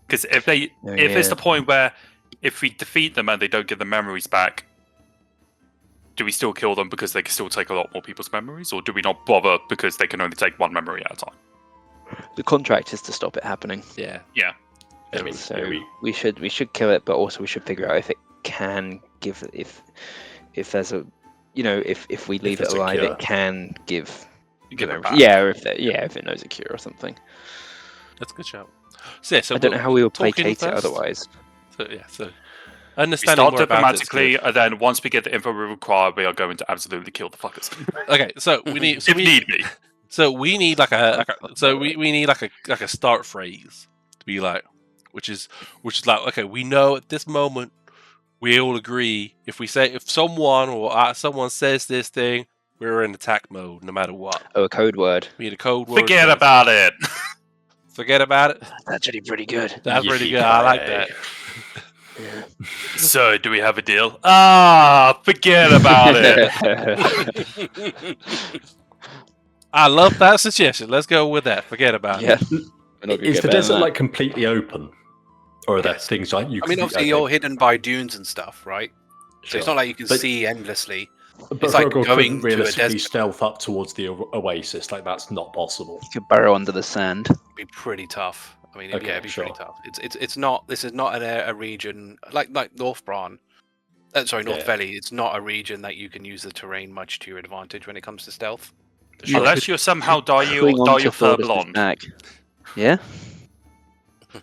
Because if it's the point where if we defeat them and they don't get the memories back, do we still kill them because they can still take a lot more people's memories, or do we not bother because they can only take one memory at a time? The contract is to stop it happening. yeah, I mean, So yeah, we should kill it, but also we should figure out if it can give if there's a if we leave it there's a alive, cure. it can give. You give it memories. back. Yeah, or if it knows a cure or something. that's a good shout. So yeah, so I don't know how we will talking placate it first? otherwise. So yeah, so We understanding start more about it's diplomatically, good. and then once we get the info we require, we are going to absolutely kill the fuckers. Okay, so we need if need be. So we need like we need like a start phrase to be like, which is like, okay, we know at this moment we all agree if someone says this thing, we're in attack mode no matter what. Oh, a code word. We need a code word. Forget phrase. about it. Forget about it. That's actually pretty good. That's pretty good. I like that. So, do we have a deal? Forget about it. I love that suggestion. Let's go with that. Forget about Yeah. it. We're not gonna Is get the better than desert that. like completely open, or are there Yes. things like you? I mean, obviously you're hidden by dunes and stuff, right? So it's not like you can But- see endlessly. But it's like Hrugguhl going couldn't to a realistically desert. stealth up towards the oasis. Like that's not possible. You could burrow under the sand. It'd be pretty tough. I mean, Okay, yeah, it'd be pretty sure. tough. It's not. This is not a region like North Bran. North Yeah. Valley. It's not a region that you can use the terrain much to your advantage when it comes to stealth. You Unless you somehow dye Cling your onto fur Thordas' blonde. back. Yeah.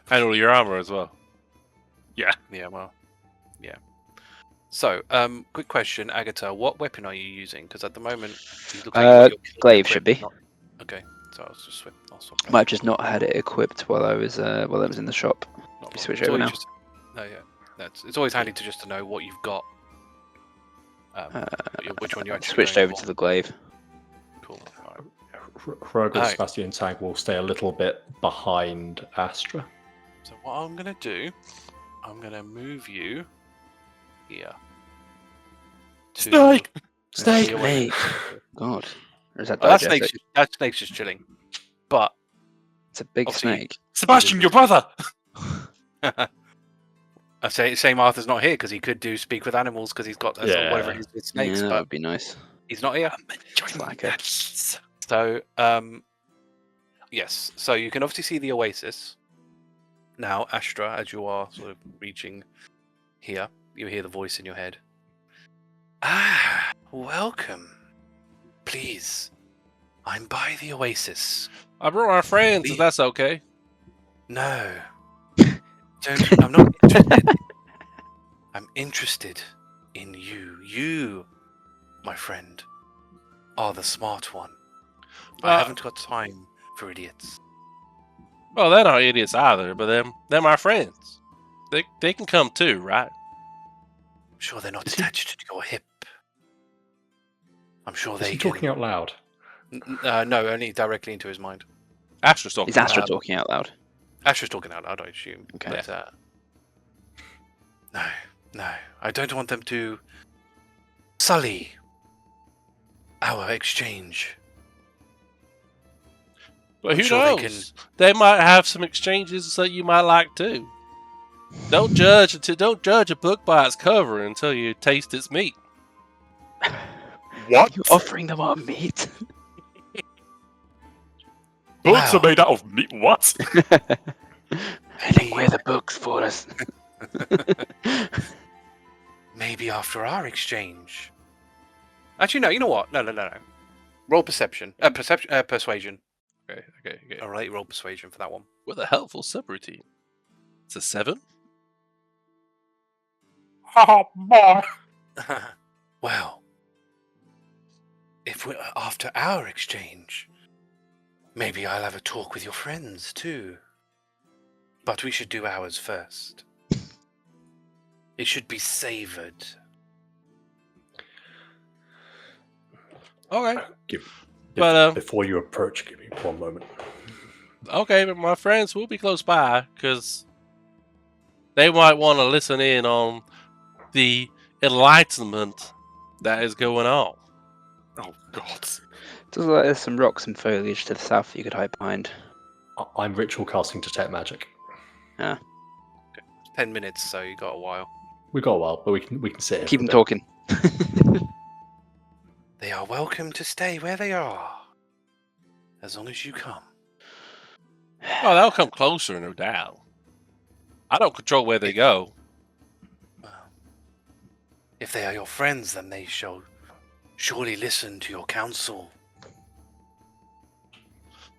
And all your armor as well. Yeah, well, yeah. So, quick question, Agata, what weapon are you using? Because at the moment, you look like you've got your glaive should equipped, be. not- Okay, so I'll swap. Might have just not had it equipped while I was in the shop. Not we switch it's over always now. just- No, yeah, it's always handy to know what you've got. Which one you actually Switched going over for. to the glaive. Cool. All right. Hrugguhl, Alright. Sebastian, and Tag will stay a little bit behind Astra. So what I'm gonna do, I'm gonna move you here. to- Snake! Snake! Snake. God. Or is that That digestic? snake's just chilling. But It's a big obviously- snake. Sebastian, your brother! I say Arthur's not here because he could do speak with animals because he's got whatever it is with snakes, Yeah, that but would be nice. he's not here. Slacker. So yes. So you can obviously see the oasis. Now, Astra, as you are sort of reaching here, you hear the voice in your head. Ah, welcome. Please, I'm by the oasis. I brought my friends, if that's okay. No. I'm not interested. I'm interested in you. You, my friend, are the smart one. I haven't got time for idiots. Well, they're not idiots either, but they're my friends. They can come too, right? I'm sure they're not attached to your hip. I'm sure Is they he can... talking out loud? No, only directly into his mind. Astra's talking. Is Astra Um, talking out loud? Astra's talking out loud, I assume. Okay. But, no. I don't want them to sully our exchange. But I'm who sure they knows? They might have some exchanges that you might like too. Don't judge a book by its cover until you taste its meat. What? You're offering them our meat. Books are Wow. made out of meat. What? I think we're the books for us. Maybe after our exchange. Actually, no. You know what? No. Roll perception. Persuasion. Okay. All right, roll persuasion for that one. With a helpful subroutine. It's a 7. Oh, boy. Well, if we're after our exchange, maybe I'll have a talk with your friends too. But we should do ours first. It should be savored. Okay. But But before you approach, give me one moment. okay, but my friends will be close by because they might want to listen in on the enlightenment that is going on. Oh, God. Does like there's some rocks and foliage to the south that you could hide behind. I'm ritual casting detect magic. 10 minutes, so you got a while. We got a while, but we can sit here. Keep for them a bit. talking. They are welcome to stay where they are, as long as you come. Oh, they'll come closer, no doubt. I don't control where they go. Well, if they are your friends, then they shall surely listen to your counsel.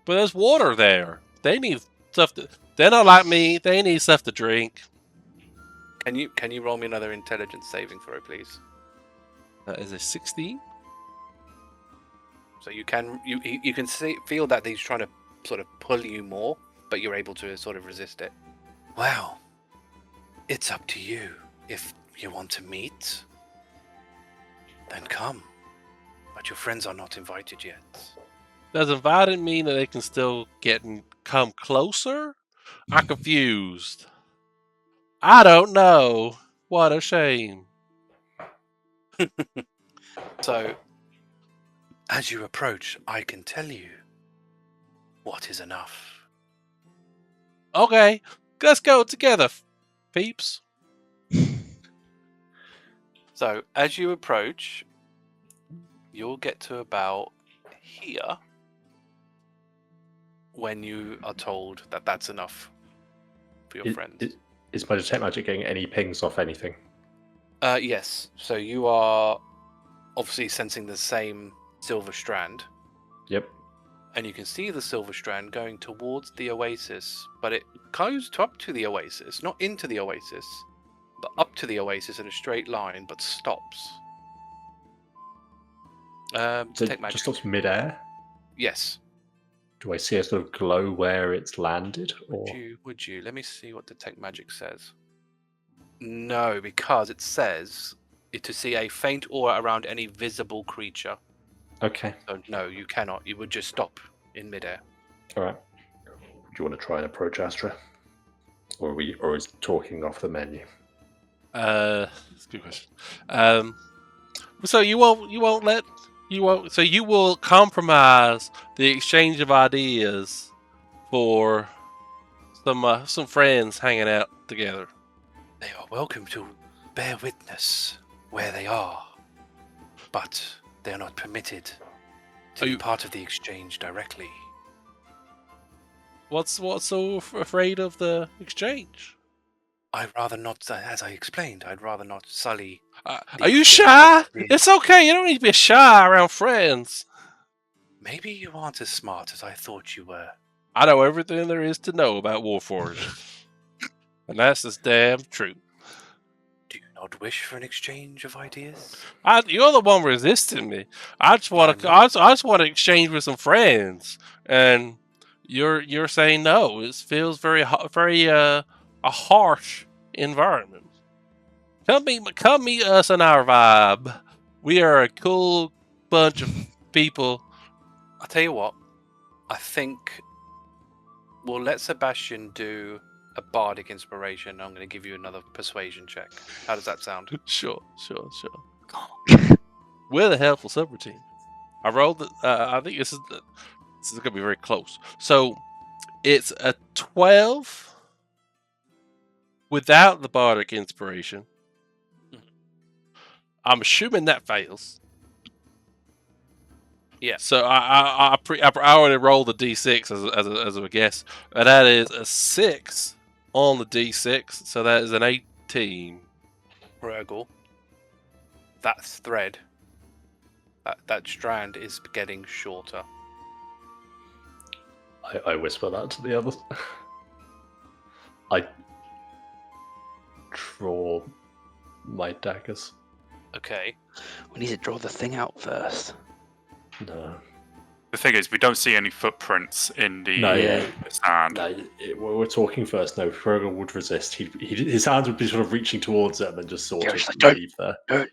But there's water there. They need stuff to... They're not like me. They need stuff to drink. Can you roll me another intelligence saving throw, please? That is a 16. So you can feel that he's trying to sort of pull you more, but you're able to sort of resist it. Well, it's up to you. If you want to meet, then come. But your friends are not invited yet. Does inviting mean that they can still come closer? I'm confused. I don't know. What a shame. So, as you approach, I can tell you what is enough. Okay, let's go together, peeps. So, as you approach, you'll get to about here when you are told that that's enough for your friends. Is my detect magic getting any pings off anything? Yes. So you are obviously sensing the same silver strand, Yep. and you can see the silver strand going towards the oasis, but it goes up to the oasis, not into the oasis, but up to the oasis in a straight line, but stops. So Detect it magic. just stops mid-air? Yes. Do I see a sort of glow where it's landed? Or Would you? Let me see what detect magic says. No, because it says to see a faint aura around any visible creature. okay, So no, you cannot. You would just stop in midair. all right. Do you want to try and approach Astra, or is talking off the menu? That's a good question. So you will compromise the exchange of ideas for some friends hanging out together. They are welcome to bear witness where they are, but they are not permitted to be part of the exchange directly. What's so afraid of the exchange? I'd rather not, as I explained, I'd rather not sully. Are you shy? It's okay. You don't need to be shy around friends. Maybe you aren't as smart as I thought you were. I know everything there is to know about Warforged, and that's just damn true. Do you not wish for an exchange of ideas? You're the one resisting me. I just want to exchange with some friends, and you're saying no. It feels very a harsh environment. Come meet us in our vibe. We are a cool bunch of people. I'll tell you what. I think we'll let Sebastian do a bardic inspiration. I'm going to give you another persuasion check. How does that sound? Sure. With a helpful subroutine. I rolled. I think this is going to be very close. So it's a 12 without the bardic inspiration. I'm assuming that fails. Yeah. So I already rolled the d6 as a guess, and that is a 6 on the d6. So that is an 18. Hrugguhl, that thread, that strand is getting shorter. I whisper that to the others. I draw my daggers. Okay. We need to draw the thing out first. No. The thing is, we don't see any footprints in the No, yeah. sand. No, we're talking first. No, Hrugguhl would resist. His hands would be sort of reaching towards it and then just sort Yeah, of just like, "Don't." leave there. Don't.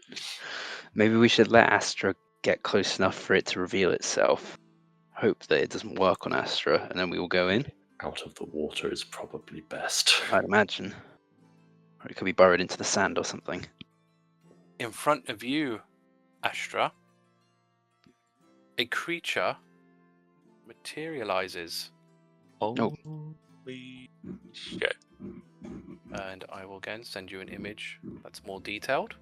Maybe we should let Astra get close enough for it to reveal itself. Hope that it doesn't work on Astra, and then we will go in. Out of the water is probably best. I'd imagine. Or it could be burrowed into the sand or something. In front of you, Astra, a creature materializes. Oh. Shit. And I will again send you an image that's more detailed.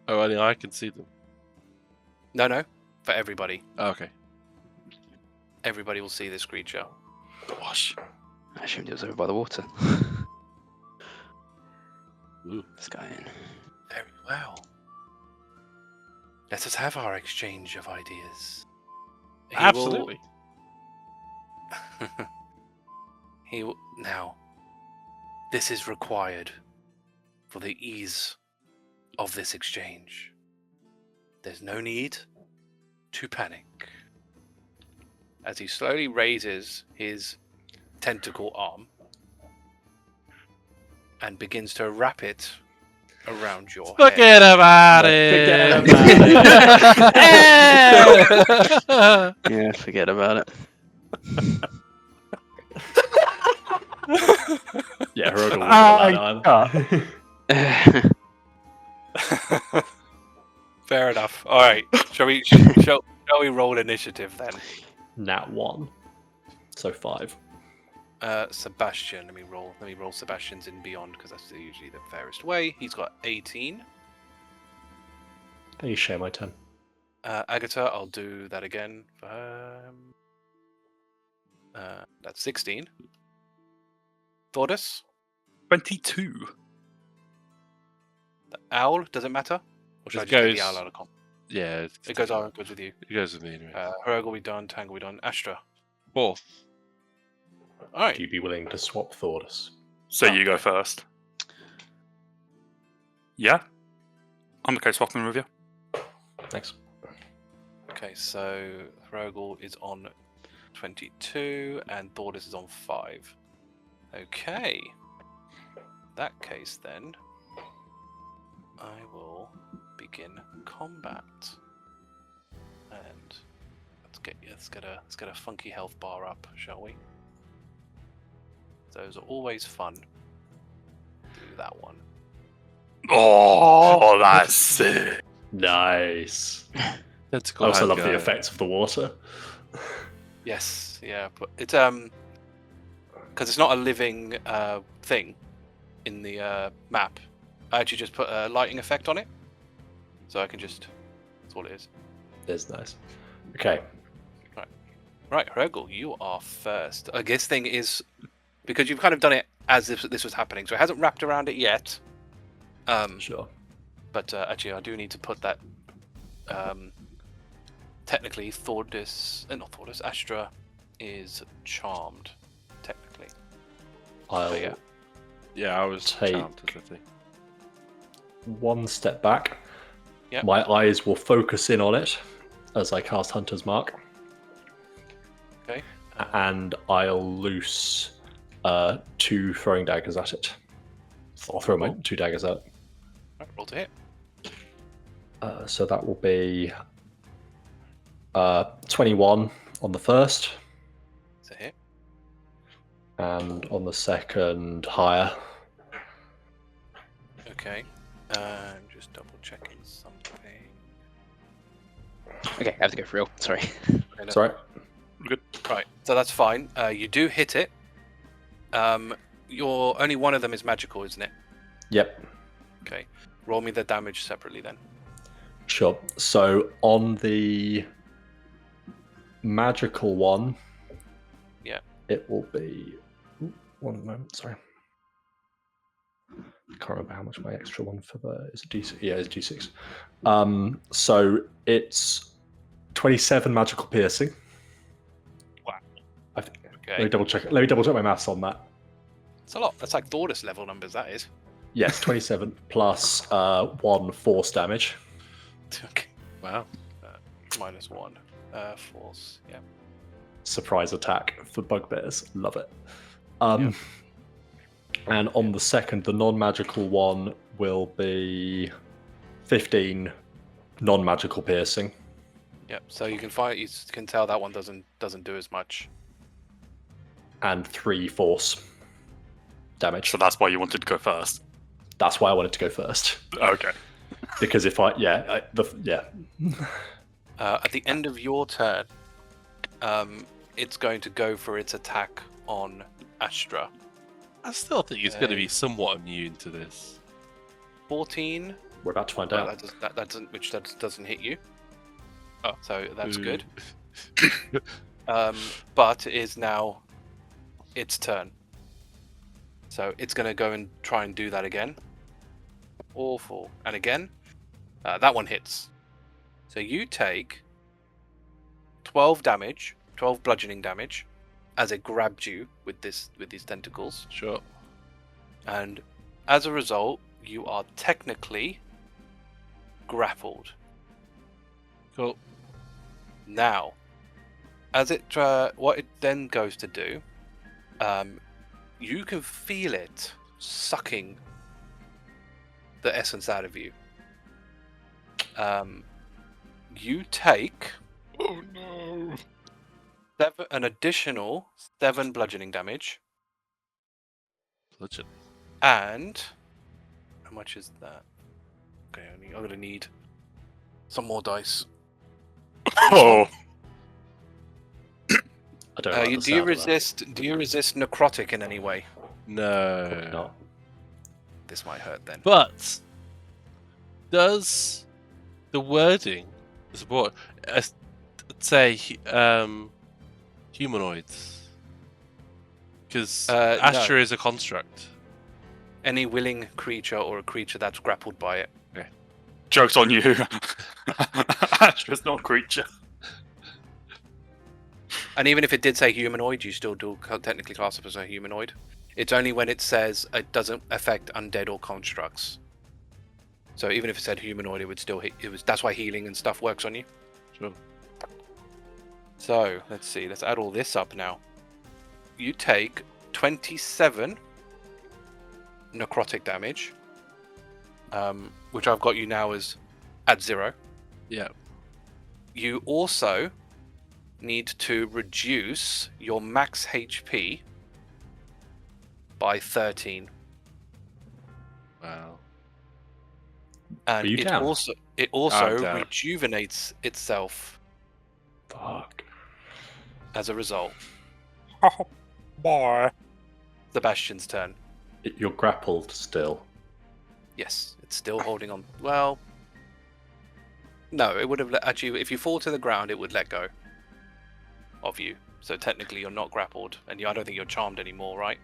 Oh, only I can see them. No, for everybody. Oh, okay. Everybody will see this creature. Gosh. I assumed it was over by the water. Ooh. This guy in. Very well. Let us have our exchange of ideas. He will- Absolutely. He will... Now, this is required for the ease of this exchange. There's no need to panic. As he slowly raises his tentacle arm and begins to wrap it around your head. Forget about Forget it. Yeah, forget about it. Yeah, Hrugguhl wouldn't allow that. Fair enough. All right. Shall we roll initiative then? Nat 1. So 5. Sebastian. Let me roll Sebastian's in beyond because that's usually the fairest way. He's got 18. Can you share my 10? Agata, I'll do that again for her. That's 16. Thordas, 22. the owl. Does it matter? Or should I It just take the goes- owl out of comp? Yeah. It goes with you. It goes with me anyway. Hrugguhl we done. Tangle we done. Astra. 4. All right. Would you be willing to swap Thordas? So Oh. you go first. Yeah? I'm okay swapping with you. Thanks. Okay, so Hrugguhl is on 22 and Thordas is on 5. Okay. In that case, then, I will begin combat. And let's get a funky health bar up, shall we? Those are always fun. Do that one. Oh, that's sick. Nice. That's I also love the effects of the water. Yes, yeah, but it's because it's not a living thing in the map. I actually just put a lighting effect on it, so I can just. That's all it is. It's nice. Okay. Right, Hrugguhl, you are first. I guess thing is because you've kind of done it as if this was happening, so it hasn't wrapped around it yet. Sure. But actually, I do need to put that. Technically, Astra is charmed. Technically, I'll yeah. Yeah, I was Take- charmed, I think. one step back. Yep. My eyes will focus in on it as I cast Hunter's Mark. Okay. And I'll loose 2 throwing daggers at it. I'll throw my 2 daggers out. Right, roll to hit. So that will be 21 on the first, It's a hit. and on the second, higher. Okay. I'm just double checking something. Okay, I have to go for real. Sorry. Sorry. Right, so that's fine. You do hit it. Only one of them is magical, isn't it? Yep. Okay. Roll me the damage separately then. Sure. So on the magical one. Yeah. It will be. One moment, sorry. I can't remember how much my extra one for the is a D6. Yeah, it's D6. So it's 27 magical piercing. Wow. Let Okay. me double check. Let me double check my maths on that. It's a lot. That's like Thordas level numbers, that is. Yes, 27 plus 1 force damage. Okay. Wow. -1. Force. Yeah. Surprise attack for bugbears. Love it. And on the second, the non-magical one will be 15 non-magical piercing. Yep. So you can tell that one doesn't do as much. And 3 force damage. So that's why you wanted to go first. That's why I wanted to go first. Okay. Because if At the end of your turn, it's going to go for its attack on Astra. I still think he's going to be somewhat immune to this. 14. we're about to find Well, out. that doesn't hit you. Oh, so that's Ooh. good. But it is now its turn. So it's going to go and try and do that again. Awful. And again, that one hits. So you take 12 damage, 12 bludgeoning damage, as it grabbed you with these tentacles. Sure. And as a result, you are technically grappled. Cool. Now, as it what it then goes to do, you can feel it sucking the essence out of you. You take an additional 7 bludgeoning damage, Bludgeon. and how much is that? Okay, I'm gonna need some more dice. Oh, I don't know. Do you resist necrotic in any way? No. Not. This might hurt then. But does the wording support say humanoids? Because Astra is a construct. Any willing creature or a creature that's grappled by it. joke's on you. Astra's not a creature. And even if it did say humanoid, you still do technically class it as a humanoid. It's only when it says it doesn't affect undead or constructs. So even if it said humanoid, it would still hit. That's why healing and stuff works on you. Sure. So let's see. Let's add all this up now. You take 27 necrotic damage, which I've got you now as at 0. Yeah. You also need to reduce your max HP by 13. Wow. And Are you down? it also I'm down. rejuvenates itself Fuck. as a result. Oh, boy. Sebastian's turn. You're grappled still. Yes, it's still holding on. Well, no, it would have actually. If you fall to the ground, it would let go of you. So technically, you're not grappled, and I don't think you're charmed anymore, right?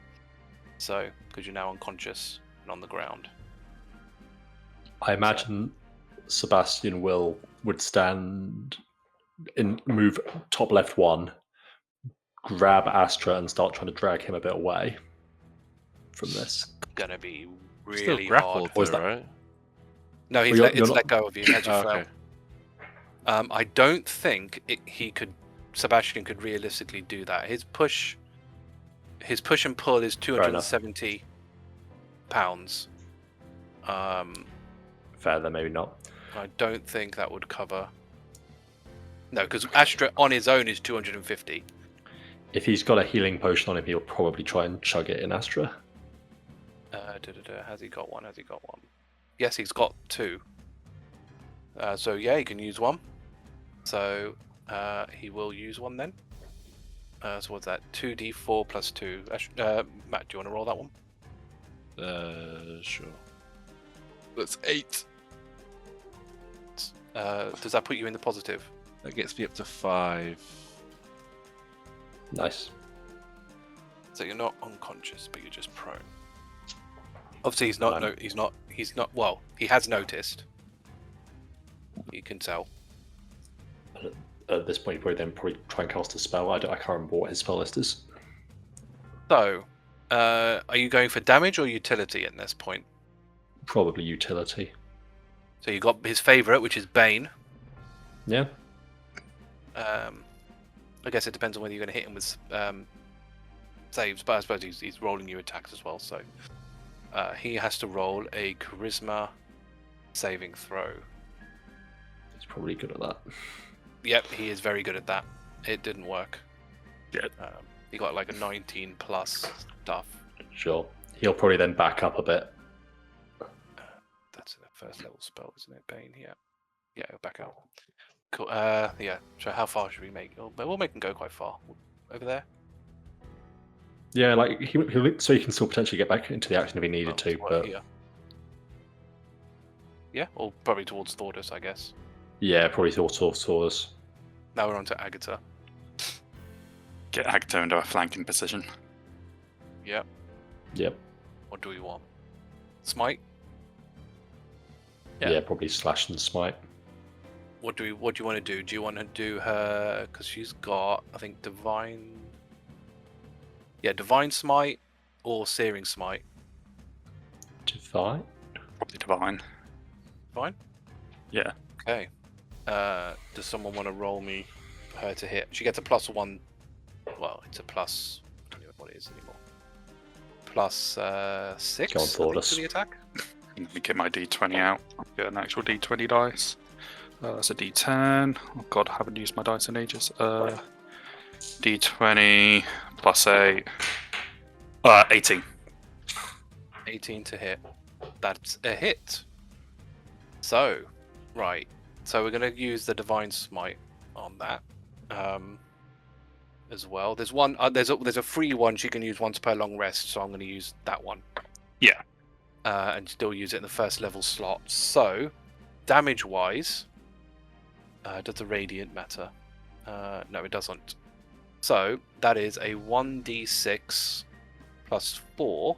So, because you're now unconscious and on the ground. I imagine Sebastian would stand in move top left 1, grab Astra and start trying to drag him a bit away from this. Gonna be Still really grappled, hard. Was though, that- right? No, Well, you're it's not- let go of you as you Oh, fell. okay. I don't think Sebastian could realistically do that. His push and pull is 270 pounds. Fair, then maybe not. I don't think that would cover. No, because Astra on his own is 250. If he's got a healing potion on him, he'll probably try and chug it in Astra. Has he got one? Yes, he's got 2. So yeah, he can use one. So he will use one then. So what's that? 2d4 plus 2. Matt, do you want to roll that one? Sure. That's 8. Does that put you in the positive? That gets me up to 5. Nice. So you're not unconscious, but you're just prone. Obviously, he's not. Right. He's not. Well, he has noticed. You can tell. At this point, you probably try and cast a spell. I can't remember what his spell list is. So, are you going for damage or utility at this point? Probably utility. So you got his favorite, which is Bane. Yeah. I guess it depends on whether you're going to hit him with saves, but I suppose he's rolling you attacks as well. So he has to roll a Charisma saving throw. He's probably good at that. Yep, he is very good at that. It didn't work. Yeah. He got like a 19 plus stuff. Sure. He'll probably then back up a bit. That's a first level spell, isn't it? Bane, yeah. Yeah, he'll back out. Cool. Yeah. So how far should we make? We'll make him go quite far. Over there. Yeah, like so he can still potentially get back into the action if he needed to, but Here. Yeah, or probably towards Thordas, I guess. yeah, probably Thordas. Now we're on to Agata. Get Agata into a flanking position. Yep. Yep. What do we want? Smite? Yeah. Probably slash and smite. What do you want to do? Do you want to do her because she's got, I think, divine. Yeah, divine smite or searing smite. Divine. Probably divine. Fine. Yeah. Okay. Does someone want to roll me for her to hit? She gets a +1. Well, it's a plus. I don't know what it is anymore. +6. Go on, I think, Thordas. to the attack. Let me get my d20 out. Get an actual d20 dice. That's a d10. Oh god, I haven't used my dice in ages. D20 +8. 18. 18 to hit. That's a hit. So, right. So we're going to use the divine smite on that as well. There's one. There's a free one she can use once per long rest. So I'm going to use that one. Yeah. And still use it in the first level slot. So, damage wise, does the radiant matter? No, it doesn't. So that is a 1d6 +4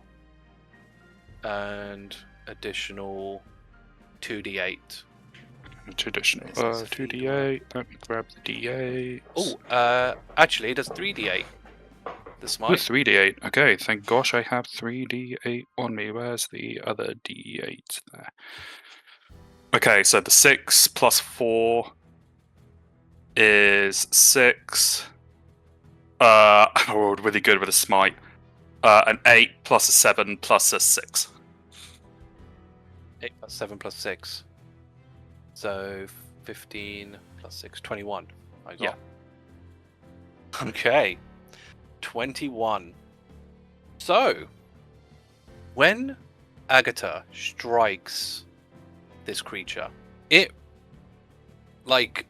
and additional 2d8. Traditional. This is a 2d8. Let me grab the d8. Oh, actually, it does 3d8. The Oh, smite. 3d8. Okay, thank gosh I have 3d8 on me. Where's the other d8 there? Okay, so the 6 +4 is 6. I rolled really good with a smite. An 8 plus a 7 plus a 6. 8 + 7 + 6. So 15 + 6, 21. I got. Yeah. Okay. 21. So, when Agata strikes this creature, it, like,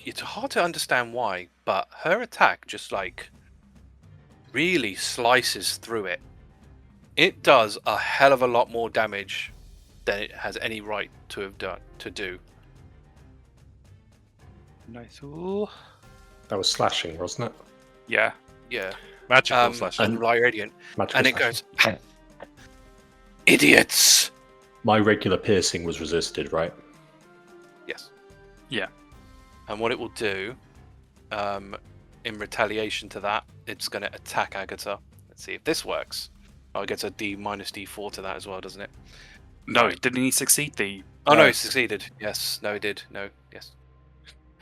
it's hard to understand why, but her attack just, like, really slices through it. It does a hell of a lot more damage than it has any right to have done to do. Nice. Ooh. That was slashing, wasn't it? Yeah. Yeah. Magical slash. And radiant. Magical And it slashing. goes, idiots! My regular piercing was resisted, right? Yes. Yeah. And what it will do, in retaliation to that, it's going to attack Agata. Let's see if this works. Oh, it gets a D-4 to that as well, doesn't it? No, didn't he succeed the... Oh, no, he succeeded. Yes. No, he did. No. Yes.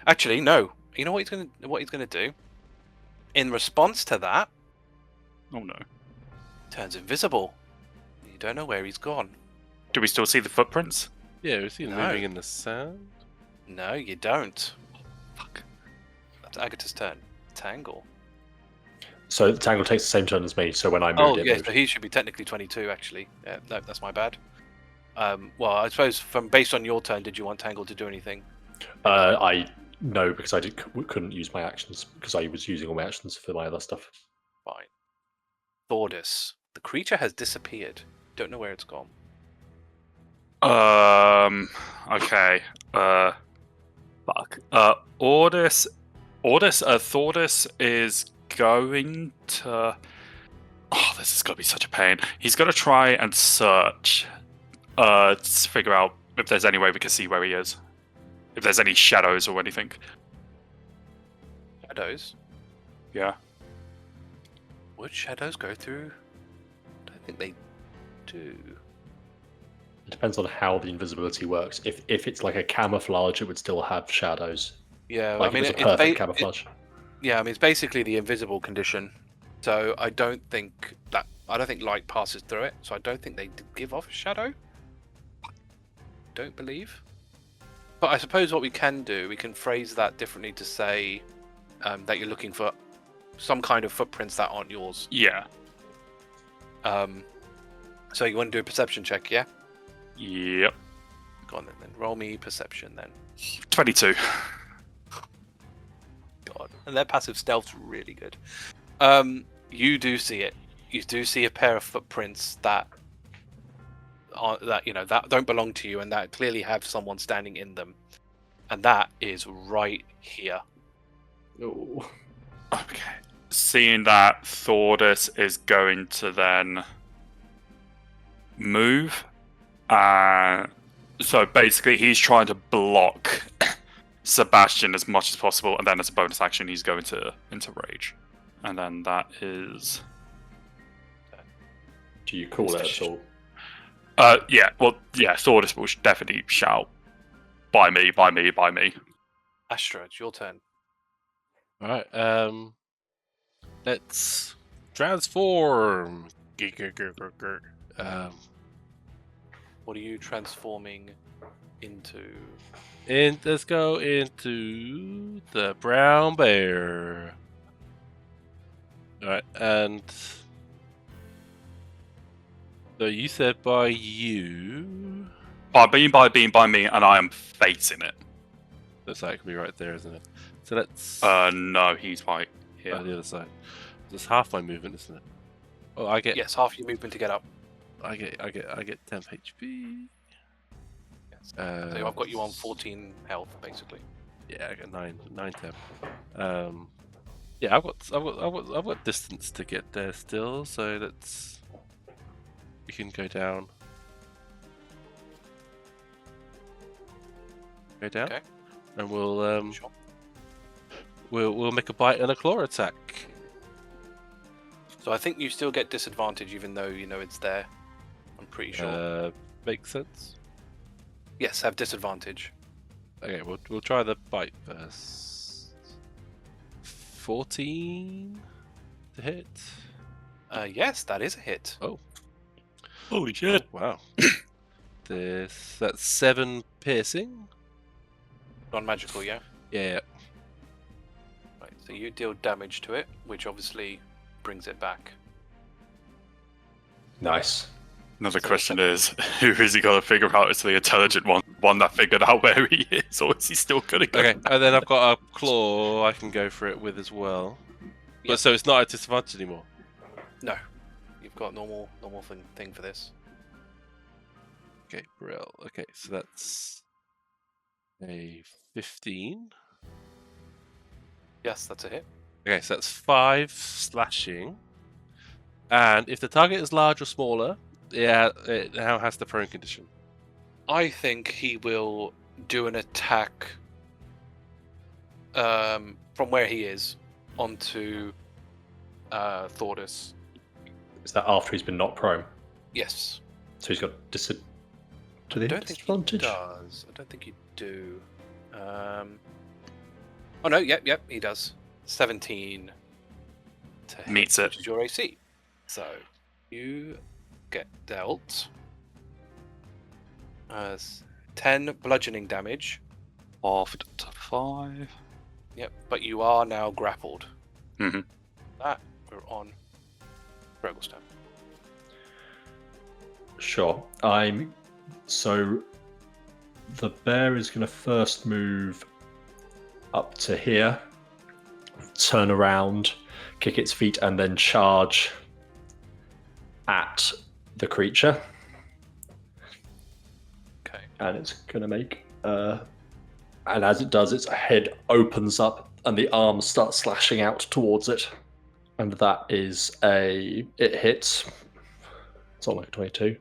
Actually, no. You know what he's gonna do? In response to that, Oh no. turns invisible. You don't know where he's gone. Do we still see the footprints? Yeah, we see him No. moving in the sand. No, you don't. Fuck. That's Agata's turn. Tangle. So the Tangle takes the same turn as me, so when I moved Oh, it yeah, moved. so he should be technically 22, actually. Yeah, no, that's my bad. Well, I suppose based on your turn, did you want Tangle to do anything? No, because I couldn't use my actions, because I was using all my actions for my other stuff. Fine. Thordas. The creature has disappeared. Don't know where it's gone. Okay. Fuck. Ordis Thordas is going to. Oh, this is going to be such a pain. He's going to try and search to figure out if there's any way we can see where he is. If there's any shadows or anything. Shadows? Yeah. Would shadows go through? I don't think they do. It depends on how the invisibility works. If it's like a camouflage, it would still have shadows. Yeah, Like I mean, if it's a perfect camouflage. yeah, I mean, it's basically the invisible condition. So I don't think light passes through it. So I don't think they give off a shadow. Don't believe. But I suppose what we can do, we can phrase that differently to say that you're looking for some kind of footprints that aren't yours. Yeah. So you want to do a perception check, yeah? Yep. Go on then. Roll me perception then. 22. God. And their passive stealth's really good. You do see it. You do see a pair of footprints that don't belong to you and that clearly have someone standing in them. And that is right here. Oh. Okay. Seeing that, Thordas is going to then move. So basically, he's trying to block Sebastian as much as possible, and then as a bonus action, he's going into rage. And then that is. Do you call it at all? Yeah. Well, yeah. Thordas will definitely shout, "By me! By me! By me!" Astra, it's your turn. All right. Let's transform. What are you transforming into? And let's go into the brown bear. All right, and so you said by you. By me, and I am facing it. That's that can be right there, isn't it? So let's. No, he's right here. The other side. That's half my movement, isn't it? Oh, I get. Yes, half your movement to get up. I get 10 HP. Yes. So I've got you on 14 health, basically. Yeah, I got 9, 10. Yeah, I've got distance to get there still, so let's. We can go down. Go down, Okay. and we'll Sure. we'll make a bite and a claw attack. So I think you still get disadvantage even though you know it's there. I'm pretty sure. Makes sense. Yes, have disadvantage. Okay, we'll try the bite first. 14 to hit. Yes, that is a hit. Oh. Holy shit! Wow. That's 7 piercing. Non-magical, yeah? Yeah. Right, so you deal damage to it, which obviously brings it back. Nice. Another question is, who is he going to figure out is the intelligent one that figured out where he is, or is he still going to go? Okay, and then I've got a claw I can go for it with as well. Yep. But so it's not a disadvantage anymore. No, you've got normal thing for this. Okay, brill. Okay, so that's a 15. Yes, that's a hit. Okay, so that's 5 slashing. And if the target is large or smaller, yeah, it now has the prone condition. I think he will do an attack from where he is onto Thordas. Is that after he's been knocked prone? Yes. So he's got I don't think he disadvantage? does. I don't think you do. Oh no, yep, he does. 17 to hit, Meets it. which is your AC. So you get dealt 10 bludgeoning damage. Halved to 5. Yep, but you are now grappled. Mm-hmm. That we're on Hrugguhl's turn. Sure. So the bear is going to first move up to here, turn around, kick its feet, and then charge at the creature. Okay. And it's going to make... and as it does, its head opens up and the arms start slashing out towards it. And that is it hits. It's on like a 22.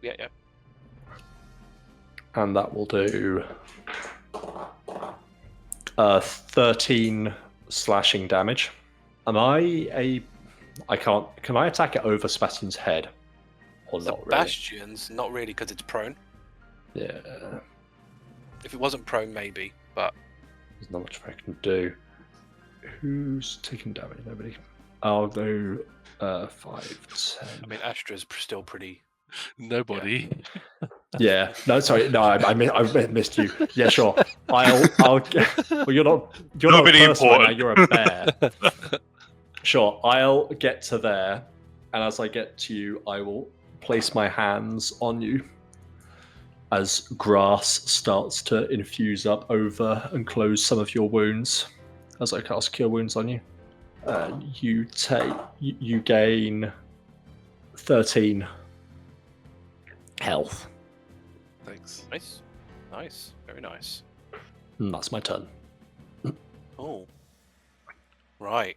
Yeah. And that will do 13 slashing damage. Can I attack it over Sebastian's head? Or not really? Sebastian's not really because it's prone. Yeah. If it wasn't prone, maybe, but There's not much I can do. Who's taking damage? Nobody. I'll do 5, 10. I mean, Astra's still pretty. Nobody. Yeah. No, sorry. No, I missed you. Yeah, sure. I'll get. Well, you're not Nobody a person right now, important. you're a bear. Sure. I'll get to there, and as I get to you, I will place my hands on you. As grass starts to infuse up over and close some of your wounds, as I cast Cure Wounds on you, you gain 13 health. Thanks. Nice, very nice. And that's my turn. Oh, right.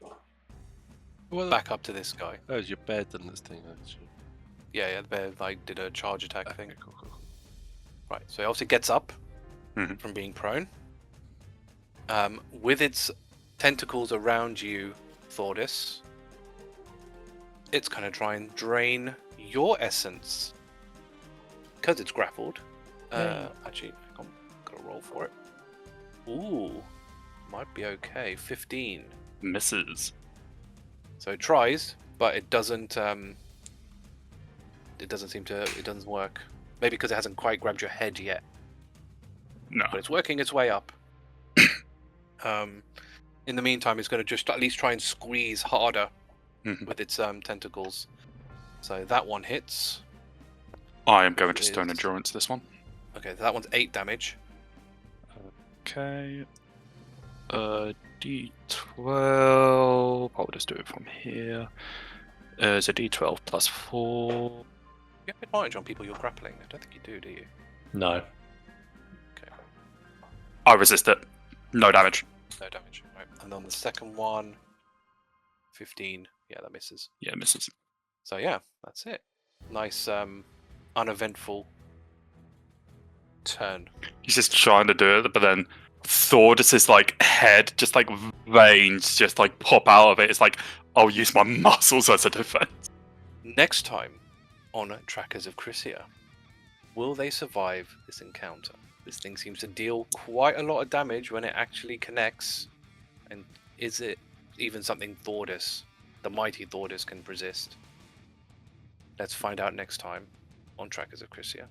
Well, Back up to this guy. that was your bed and this thing, actually. Yeah, the bear like did a charge attack thing. Okay, cool. Right, so it obviously gets up Mhm. from being prone. With its tentacles around you, Thordas, it's going to try and drain your essence. Because it's grappled. Actually, I'm going to roll for it. Ooh, might be okay. 15. Misses. So it tries, but it doesn't. It doesn't seem to. It doesn't work. Maybe because it hasn't quite grabbed your head yet. No. But it's working its way up. In the meantime, it's going to just at least try and squeeze harder Mhm. with its tentacles. So that one hits. I am going to It Stone is. Endurance this one. Okay, that one's 8 damage. Okay. D12. I'll just do it from here. It's a D12 plus 4. You have advantage on people you're grappling. I don't think you do you? No. I resist it. No damage. No damage. Right. And then the second one, 15. Yeah, that misses. Yeah, misses. So yeah, that's it. Nice, uneventful turn. He's just trying to do it, but then Thordas' like head, just like veins, just like pop out of it. It's like I'll use my muscles as a defense. Next time on Tracas of Crisia, will they survive this encounter? This thing seems to deal quite a lot of damage when it actually connects. And is it even something Thordas, the mighty Thordas, can resist? Let's find out next time on Tracas of Crisia.